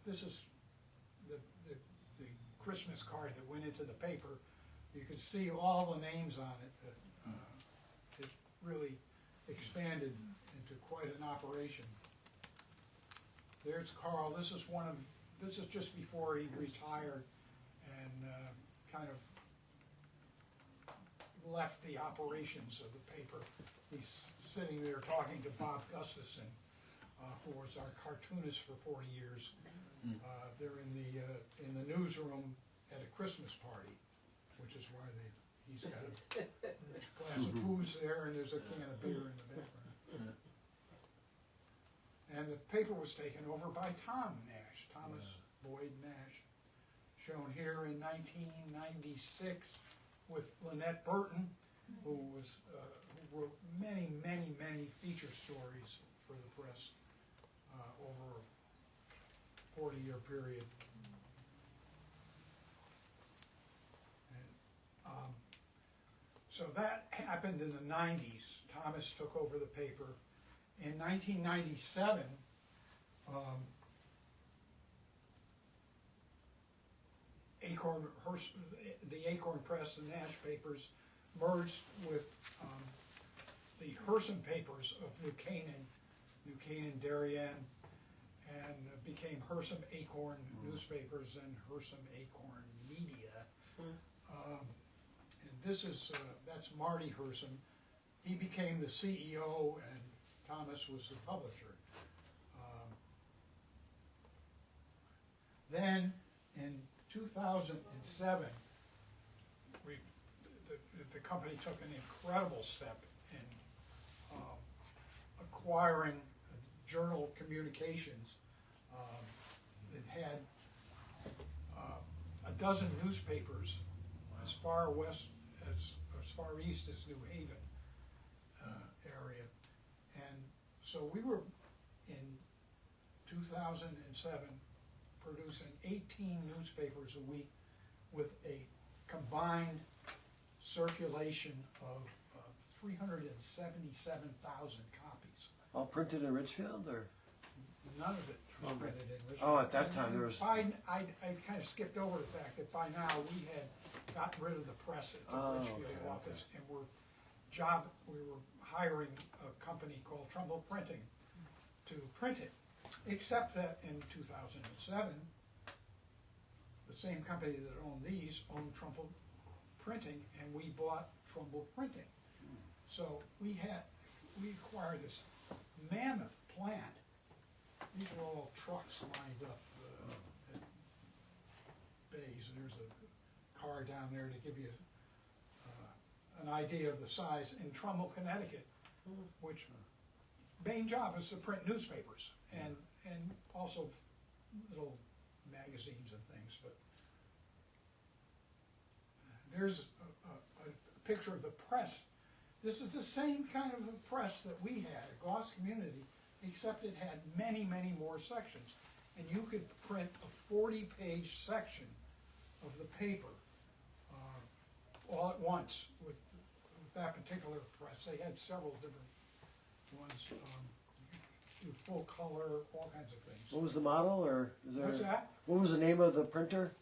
this is the Christmas card that went into the paper. You could see all the names on it. It really expanded into quite an operation. There's Carl. This is just before he retired and kind of left the operations of the paper. He's sitting there talking to Bob Gustafson, who was our cartoonist for 40 years. They're in the newsroom at a Christmas party, which is why he's got a glass of booze there and there's a can of beer in the background. And the paper was taken over by Tom Nash, Thomas Boyd Nash, shown here in 1996 with Lynette Burton, who wrote many feature stories for the press over a 40-year period. And, so that happened in the 90s. Thomas took over the paper. In 1997, the Acorn Press and Nash papers merged with the Herson papers of New Canaan, Darien, and became Herson Acorn newspapers and Herson Acorn Media. this is, that's Marty Herson. He became the CEO and Thomas was the publisher. Then in 2007, the company took an incredible step in acquiring Journal Communications. It had a dozen newspapers as far west, as far east as New Haven area. And so we were in 2007 producing 18 newspapers a week with a combined circulation of 377,000 copies. All printed in Ridgefield, or? None of it was printed in Ridgefield. Oh, at that time there was. I kind of skipped over the fact that by now we had gotten rid of the press at the Ridgefield okay, office, and we were hiring a company called Trumbull Printing to print it. Except that in 2007, the same company that owned these owned Trumbull Printing, and we bought Trumbull Printing. So we acquired this mammoth plant. These were all trucks lined up at bays, and there's a car down there to give you an idea of the size. In Trumbull, Connecticut, which main job is to print newspapers and also little magazines and things. But there's a picture of the press. This is the same kind of a press that we had at Goss Community, except it had many, many more sections. And you could print a 40-page section of the paper all at once with that particular press. They had several different ones, do full color, all kinds of things. What was the model, or is there? What's that? What was the name of the printer?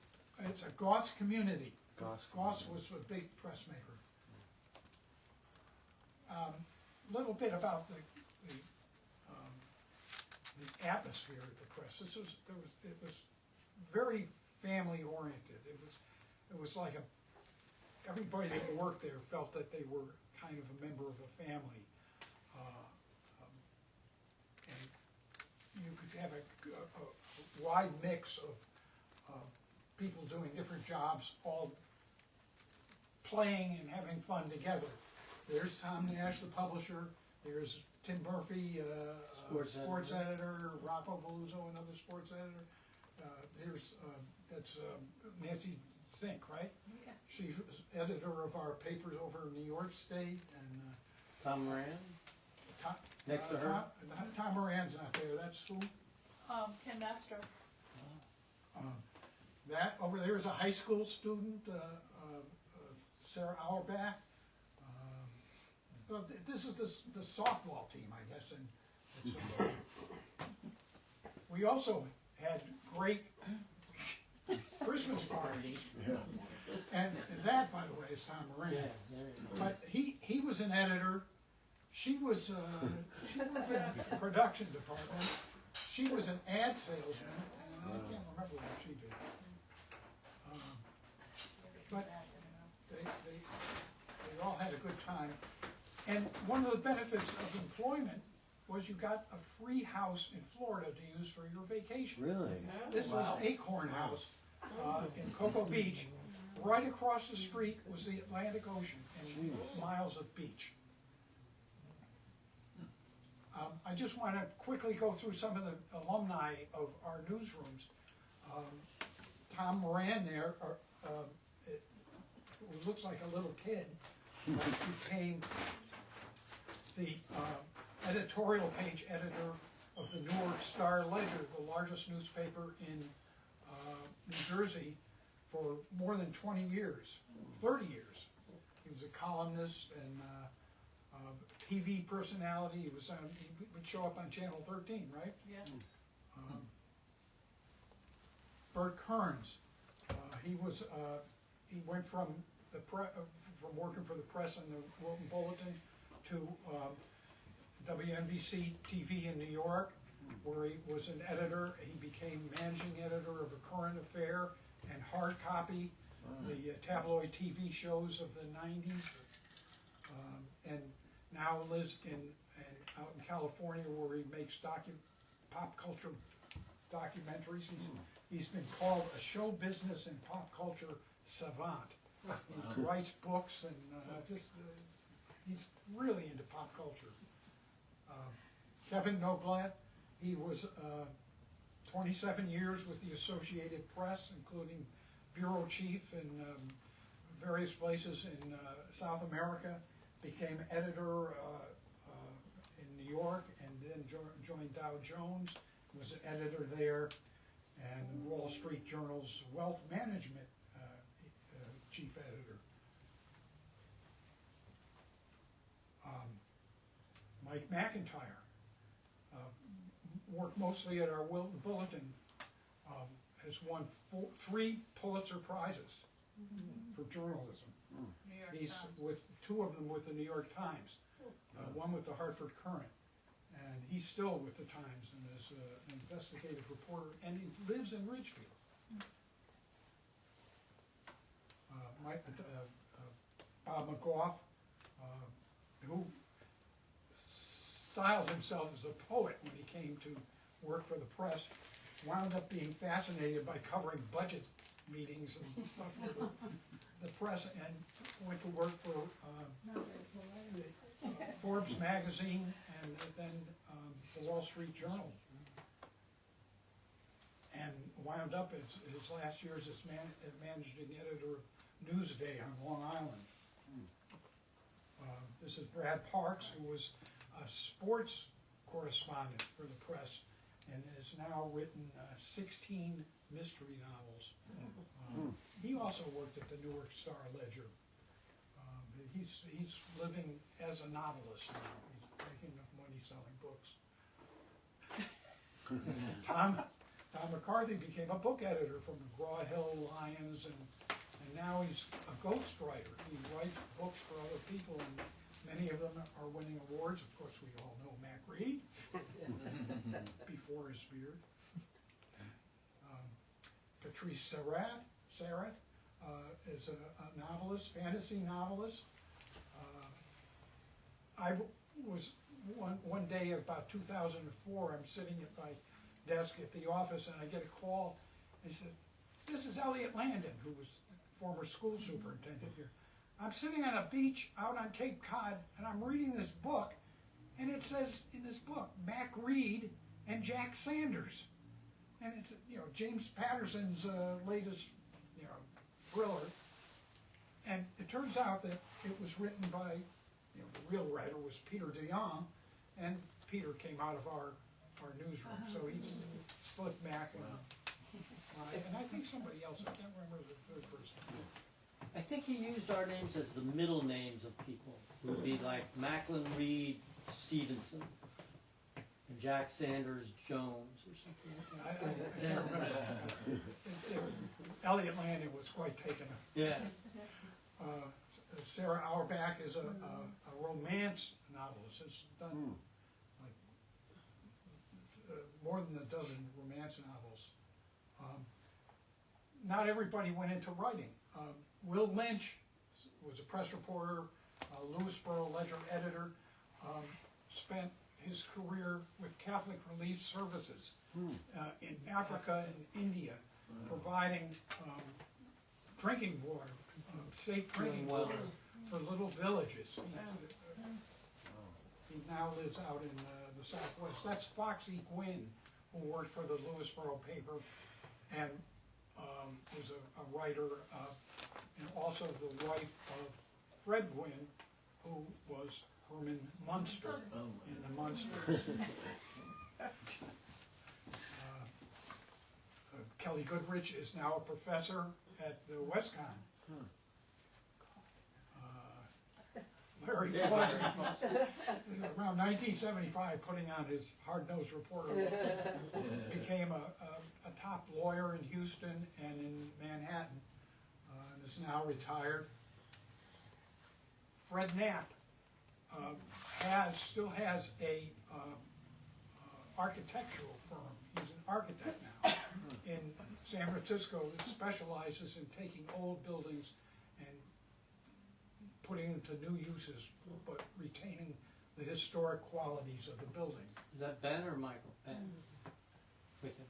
It's a Goss Community. Goss. Goss was a big press maker. Little bit about the atmosphere at the press. It was very family oriented. It was like everybody that worked there felt that they were kind of a member of a family. And you could have a wide mix of people doing different jobs, all playing and having fun together. There's Tom Nash, the publisher. There's Tim Murphy, sports editor. Rocco Veluzzo, another sports editor. That's Nancy Zink, right? Yeah. She's editor of our papers over in New York State. And Tom Moran? Tom, Next to her? Tom Moran's not there. That's who? Ken Master. That over there is a high school student, Sarah Auerbach. Well, this is the softball team, I guess, and it's, we also had great Christmas parties. And that, by the way, is Tom Moran. Yeah, there you go. But he was an editor. She was she was in the production department. She was an ad salesman, and I can't remember what she did. But they all had a good time. And one of the benefits of employment was you got a free house in Florida to use for your vacation. Really? This was Acorn House in Cocoa Beach. Right across the street was the Atlantic Ocean and miles of beach. I just want to quickly go through some of the alumni of our newsrooms. Tom Moran there, who looks like a little kid, became the editorial page editor of the Newark Star Ledger, the largest newspaper in New Jersey, for more than 20 years, 30 years. He was a columnist and TV personality. He would show up on Channel 13, right? Yeah. Bert Kearns, he went from from working for the press and the Wilton Bulletin to WNBC TV in New York, where he was an editor. He became managing editor of The Current Affair and hard copy the tabloid TV shows of the 90s, and now lives out in California where he makes pop culture documentaries. He's been called a show business and pop culture savant. He writes books and he's really into pop culture. Kevin Noblet, he was 27 years with the Associated Press, including bureau chief in various places in South America, became editor in New York, and then joined Dow Jones, was an editor there, and Wall Street Journal's wealth management chief editor. Mike McIntyre worked mostly at our Wilton Bulletin, has won 3 Pulitzer Prizes for journalism. New York He's Times. with 2 of them with the New York Times, one with the Hartford Courant, and he's still with the Times and is an investigative reporter, and he lives in Ridgefield. Bob McGough, who styled himself as a poet when he came to work for the press, wound up being fascinated by covering budget meetings and stuff for the press, and went to work for Forbes magazine and then the Wall Street Journal, and wound up his last years as managing editor of Newsday on Long Island. This is Brad Parks, who was a sports correspondent for the press and has now written 16 mystery novels. He also worked at the Newark Star Ledger. He's living as a novelist now. He's making enough money selling books. Tom McCarthy became a book editor for McGraw Hill Lions, and now he's a ghostwriter. He writes books for other people, and many of them are winning awards. Of course, we all know Mac Reed, before his beard. Patrice Sarath is a novelist, fantasy novelist. I was one day about 2004, I'm sitting at my desk at the office, and I get a call. He says, "This is Elliot Landon," who was former school superintendent here. "I'm sitting on a beach out on Cape Cod, and I'm reading this book, and it says in this book, Mac Reed and Jack Sanders. And it's, James Patterson's latest, thriller. And it turns out that it was written by, the real writer was Peter DeYoung, and Peter came out of our newsroom, so he slipped Mac and I think somebody else, I can't remember the third person. I think he used our names as the middle names of people. It would be like Macklin Reed Stevenson and Jack Sanders Jones or something like that. I can't remember. Elliot Landon was quite taken. Yeah. Sarah Auerbach is a romance novelist. Has done more than a dozen romance novels. Not everybody went into writing. Will Lynch was a press reporter, Lewisboro Ledger editor, spent his career with Catholic Relief Services in Africa and India, providing drinking water, safe drinking water for little villages. He now lives out in the Southwest. That's Foxy Gwynn, who worked for the Lewisboro paper and was a writer, and also the wife of Fred Gwynn, who was Herman Munster in the Munsters. Kelly Goodrich is now a professor at WestCon. Larry Fossey, around 1975, putting on his hard-nosed reporter, became a top lawyer in Houston and in Manhattan, and is now retired. Fred Knapp still has a architectural firm. He's an architect now. in San Francisco that specializes in taking old buildings and putting them to new uses, but retaining the historic qualities of the building. Is that Ben or Michael? Ben. With him.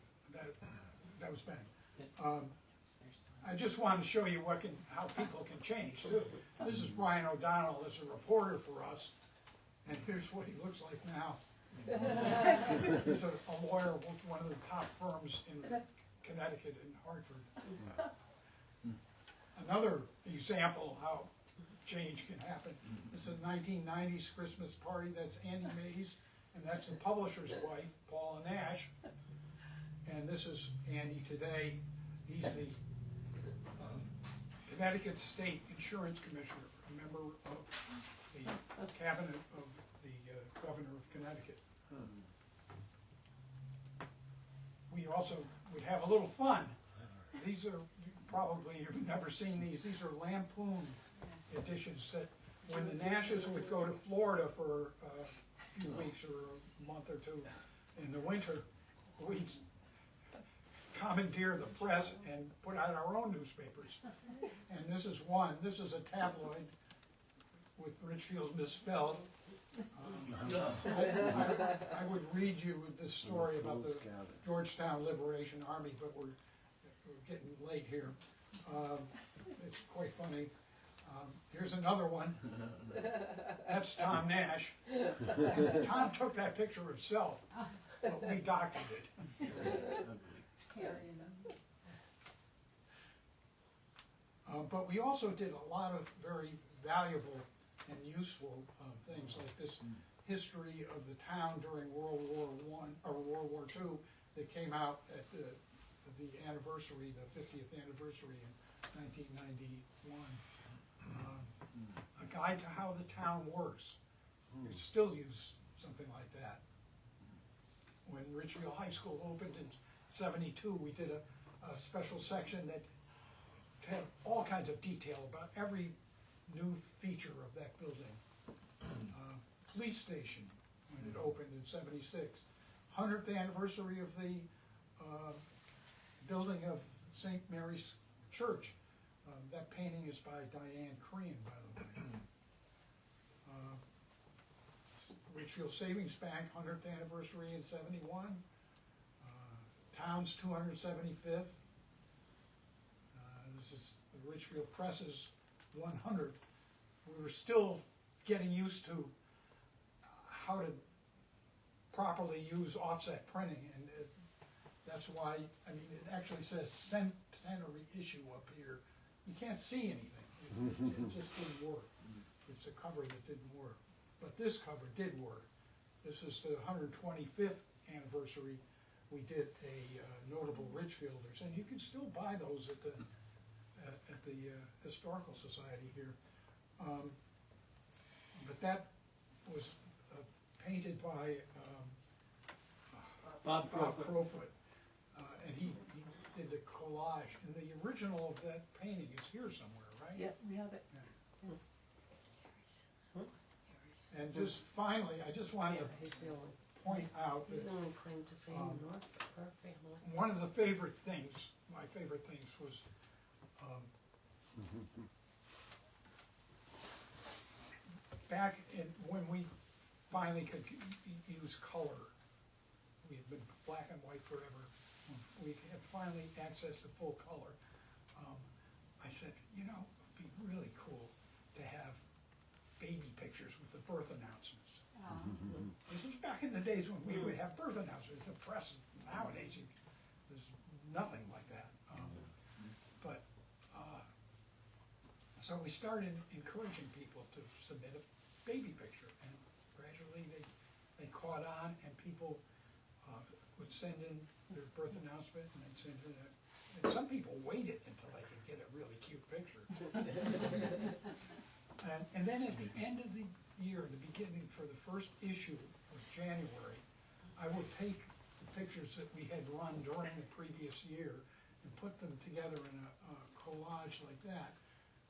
That was Ben. Yeah. I just wanted to show you how people can change too. This is Brian O'Donnell as a reporter for us, and here's what he looks like now. He's a lawyer with one of the top firms in Connecticut and Hartford. Another example of how change can happen. This is a 1990s Christmas party. That's Andy Mays, and that's the publisher's wife, Paula Nash. And this is Andy today. He's the Connecticut State Insurance Commissioner, a member of the cabinet of the governor of Connecticut. We also would have a little fun. These are, probably you've never seen these. These are Lampoon editions that when the Nashes would go to Florida for a few weeks or a month or two in the winter, we'd commandeer the press and put out our own newspapers. And this is one. This is a tabloid with Ridgefield misspelled. I would read you this story about the Georgetown Liberation Army, but we're getting late here. It's quite funny. Here's another one. That's Tom Nash. And Tom took that picture himself, but we doctored it. But we also did a lot of very valuable and useful things like this history of the town during World War I or World War II that came out at the anniversary, the 50th anniversary in 1991. A guide to how the town works. You still use something like that. When Ridgefield High School opened in '72, we did a special section that had all kinds of detail about every new feature of that building. Police station, when it opened in '76. 100th anniversary of the building of St. Mary's Church. That painting is by Diane Crean, by the way. Ridgefield Savings Bank, 100th anniversary in '71. Town's 275th. This is the Ridgefield Press's 100th. We were still getting used to how to properly use offset printing, and that's why, I mean, it actually says centenary issue up here. You can't see anything. It just didn't work. It's a cover that didn't work. But this cover did work. This is the 125th anniversary. We did a notable Ridgefielders, and you can still buy those at the Historical Society here. But that was painted by Bob Crowfoot, and he did the collage. And the original of that painting is here somewhere, right? Yep, we have it. And just finally, I just wanted to He's the only, point out he's that the only claim to fame in our family. one of the favorite things, my favorite things was back in, when we finally could use color. We had been black and white forever. We had finally access to full color. I said, you know, it'd be really cool to have baby pictures with the birth announcements. This was back in the days when we would have birth announcements. The press nowadays, there's nothing like that. So we started encouraging people to submit a baby picture, and gradually they caught on, and people would send in their birth announcement, and they'd send in and some people waited until they could get a really cute picture. And then at the end of the year, the beginning, for the first issue of January, I would take the pictures that we had run during the previous year and put them together in a collage like that,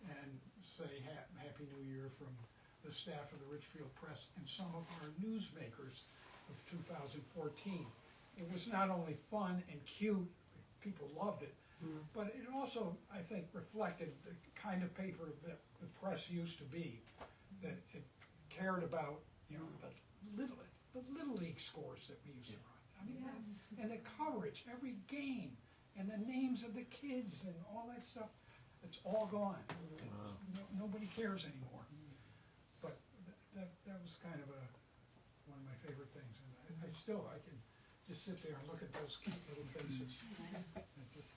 and say Happy New Year from the staff of the Ridgefield Press and some of our newsmakers of 2014. It was not only fun and cute, people loved it. But it also, I think, reflected the kind of paper that the press used to be, that it cared about, you know, the little league scores that we used to run. I mean, and the coverage, every game, and the names of the kids and all that stuff, it's all gone. Nobody cares anymore. But that was kind of one of my favorite things, and I can just sit there and look at those cute little faces. It's just,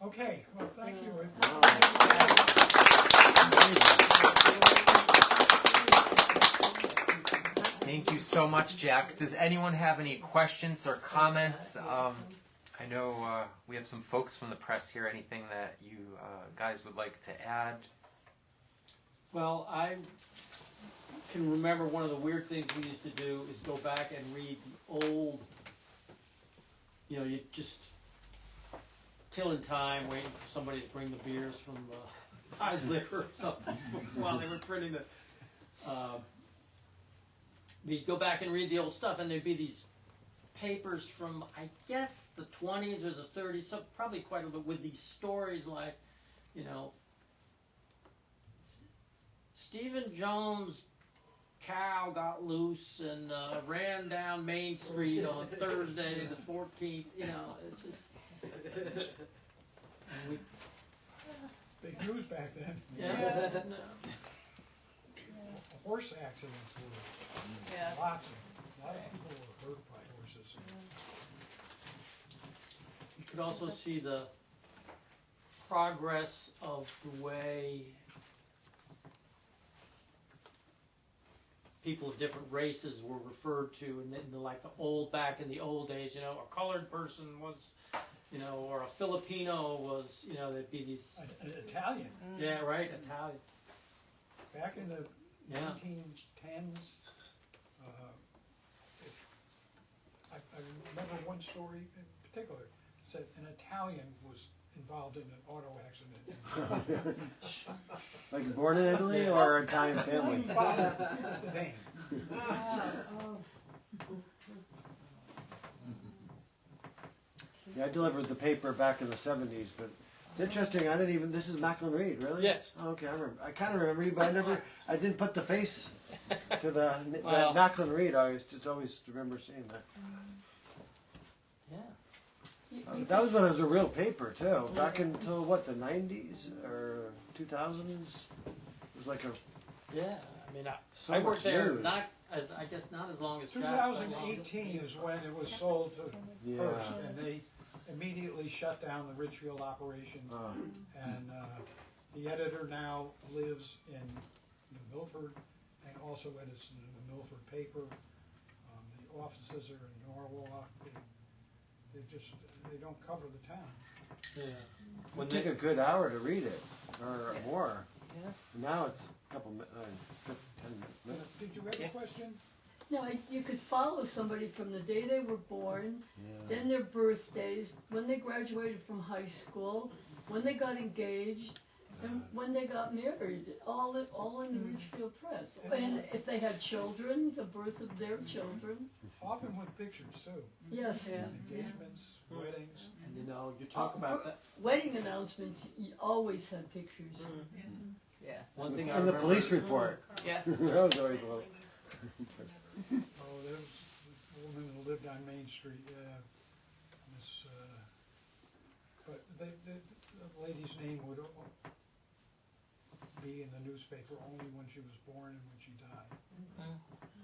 okay, well, thank you. Thank you so much, Jack. Does anyone have any questions or comments? I know we have some folks from the press here. Anything that you guys would like to add? Well, I can remember one of the weird things we used to do is go back and read the old, you know, you just killing time waiting for somebody to bring the beers from High's Liquor or something while they were printing the, we'd go back and read the old stuff, and there'd be these papers from, I guess, the 20s or the 30s, so probably quite a bit, with these stories like, you know, Stephen Jones' cow got loose and ran down Main Street on Thursday the 14th, you know, it's just, and we, Big news back then. yeah. Horse accidents were Yeah. a lot of people were hurt by horses. You could also see the progress of the way people of different races were referred to, and then like back in the old days, you know, a colored person was, you know, or a Filipino was, you know, there'd be these, An Italian, yeah, right, Italian, back in the yeah. 1910s, I remember one story in particular, said an Italian was involved in an auto accident. Like born in Italy or Italian family? Wouldn't bother with the name. Yeah, I delivered the paper back in the 70s, but it's interesting. I didn't even. This is Macklin Reed, really? Yes. Oh, okay, I remember. I kind of remember you, but I didn't put the face to the Well. Macklin Reed. I always remember seeing that. Yeah. That was when it was a real paper too. Back until what, the 90s or 2000s? It was like a. Yeah, I mean, So I worked much there news. I guess not as long as Jack's. 2018 is when it was sold to Yeah. Hearst, and they immediately shut down the Ridgefield operation. And the editor now lives in New Milford and also edits in the Milford paper. The offices are in Norwalk. They don't cover the town. Yeah. It would take a good hour to read it, or more. Yeah. Now it's a couple 10 minutes. Did you have a question? No, you could follow somebody from the day they were born, Yeah. then their birthdays, when they graduated from high school, when they got engaged, and when they got married, all in the Ridgefield Press. And if they had children, the birth of their children. Often with pictures too. Yes. Yeah. Engagements, weddings. And you know, you talk about that. Wedding announcements, you always had pictures. Yeah. One thing I And the remember. police report. Yeah. That was always a little. Oh, there was a woman who lived on Main Street, yeah. Miss, but the lady's name would be in the newspaper only when she was born and when she died.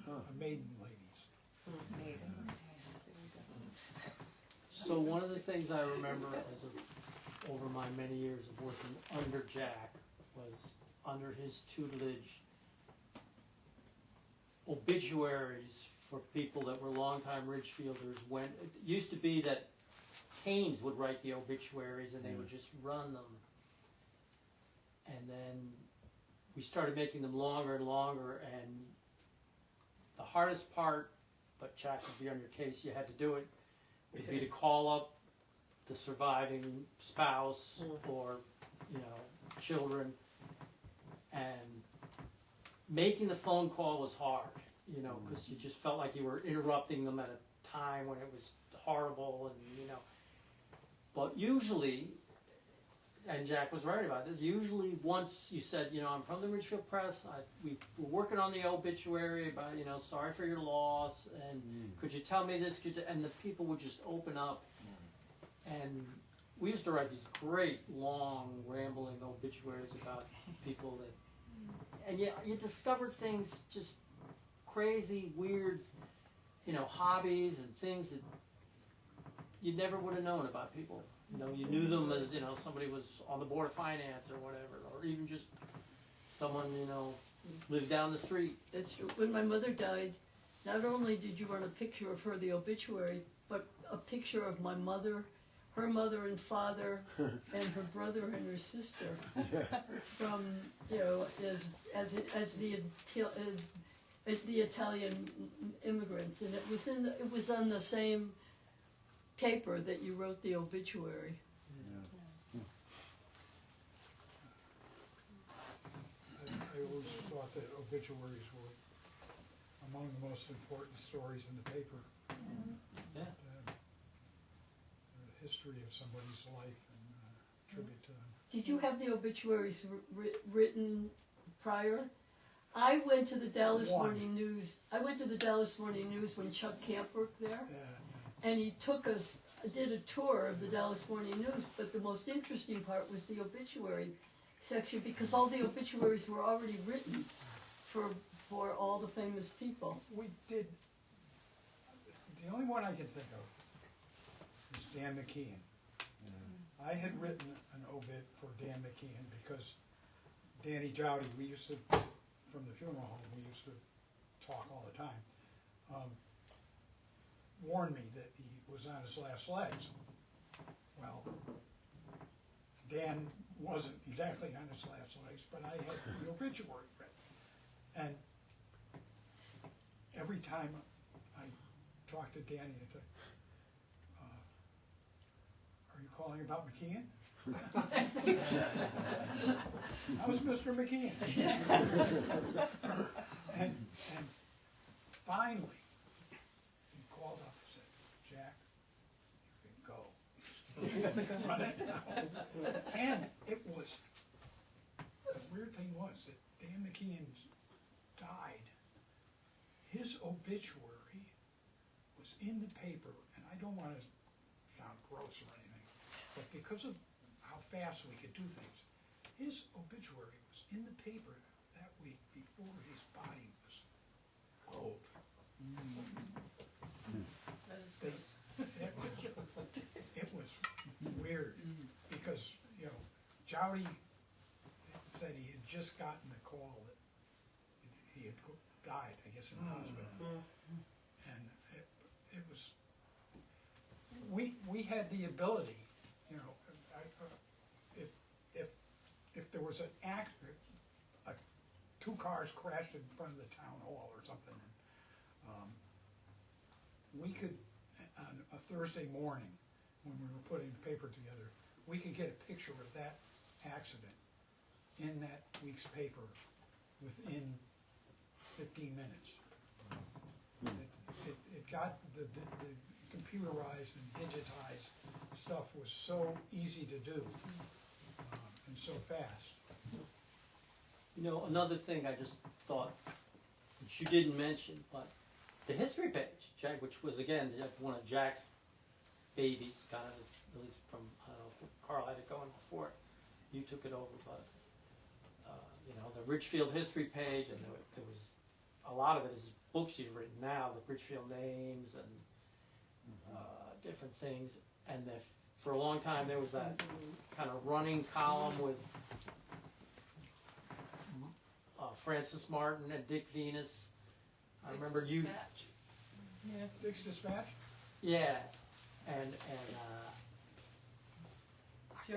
A maiden ladies. So one of the things I remember over my many years of working under Jack was under his tutelage, obituaries for people that were longtime Ridgefielders. When it used to be that Haynes would write the obituaries and they would just run them, and then we started making them longer and longer. And the hardest part, but Jack would be on your case, you had to do it, would be to call up the surviving spouse or, you know, children, and making the phone call was hard, you know, because you just felt like you were interrupting them at a time when it was horrible, and, you know, But usually, and Jack was right about this, usually once you said, you know, I'm from the Ridgefield Press, we were working on the obituary about, you know, sorry for your loss, and could you tell me this, and the people would just open up, and we used to write these great, long, rambling obituaries about people that, and you discovered things, just crazy, weird, you know, hobbies and things that you never would have known about people. You know, you knew them as, you know, somebody was on the board of finance or whatever, or even just someone, you know, lived down the street. That's true. When my mother died, not only did you run a picture of her, the obituary, but a picture of my mother, her mother and father, and her brother and her sister, from, you know, as the Italian immigrants, and it was on the same paper that you wrote the obituary. I always thought that obituaries were among the most important stories in the paper. Yeah. The history of somebody's life and tribute to them. Did you have the obituaries written prior? I went to the Dallas Morning News. I went to the Dallas Morning News when Chuck Camp worked there, and he took us, did a tour of the Dallas Morning News. But the most interesting part was the obituary section, because all the obituaries were already written for all the famous people. We did. The only one I can think of is Dan McKeon. I had written an obit for Dan McKeon because Danny Jowdy, we used to, from the funeral home, we used to talk all the time, warned me that he was on his last legs. Well, Dan wasn't exactly on his last legs, but I had the obituary written. And every time I talked to Danny, I'd say, are you calling about McKeon? How's Mr. McKeon? and finally, he called up and said, Jack, you can go. Running out. And it was, the weird thing was that Dan McKeon died. His obituary was in the paper, and I don't want to sound gross or anything, but because of how fast we could do things, his obituary was in the paper that week before his body was cold. That is gross. It was weird, because, you know, Jowdy said he had just gotten the call that he had died, I guess, in the hospital. And it was, we had the ability, you know, if there was an accident, two cars crashed in front of the town hall or something, we could, on a Thursday morning, when we were putting the paper together, we could get a picture of that accident in that week's paper within 15 minutes. It got the computerized and digitized stuff was so easy to do and so fast. You know, another thing I just thought, which you didn't mention, but the history page, Jack, which was again one of Jack's babies, kind of, at least from, I don't know if Carl had it going before you took it over, but you know, the Ridgefield History page, and there was a lot of it is books you've written now, the Ridgefield names and different things, and for a long time there was that kind of running column with Francis Martin and Dick Venus. I remember you. Dispatch. Yeah, Dick's Dispatch. Yeah, and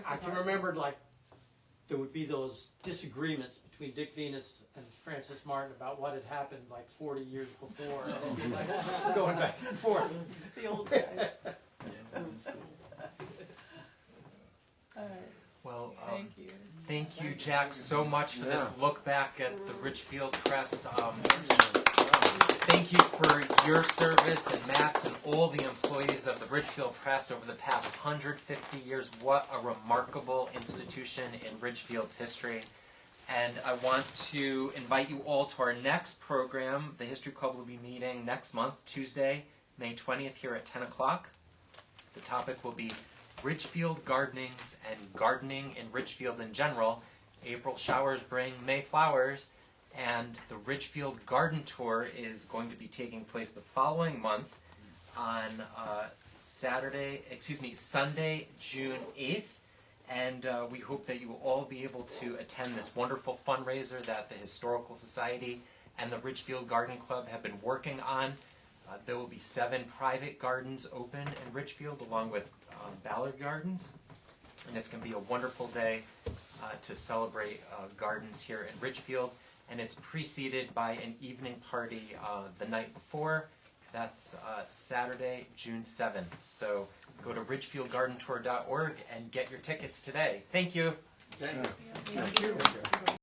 I can remember, like, there would be those disagreements between Dick Venus and Francis Martin about what had happened like 40 years before. And they'd be like, going back and forth. The old guys. Well, Thank you. thank you, Jack, so much for this look back at the Ridgefield Press. Thank you for your service and Matt's and all the employees of the Ridgefield Press over the past 150 years. What a remarkable institution in Ridgefield's history. And I want to invite you all to our next program. The History Club will be meeting next month, Tuesday, May 20th, here at 10 o'clock. The topic will be Ridgefield gardenings and gardening in Ridgefield in general. April showers bring May flowers, and the Ridgefield Garden Tour is going to be taking place the following month on Sunday, June 8th. And we hope that you will all be able to attend this wonderful fundraiser that the Historical Society and the Ridgefield Garden Club have been working on. There will be 7 private gardens open in Ridgefield, along with Ballard Gardens. And it's going to be a wonderful day to celebrate gardens here in Ridgefield. And it's preceded by an evening party the night before. That's Saturday, June 7th. So go to ridgefieldgardentour.org and get your tickets today. Thank you. Thank you. Thank you.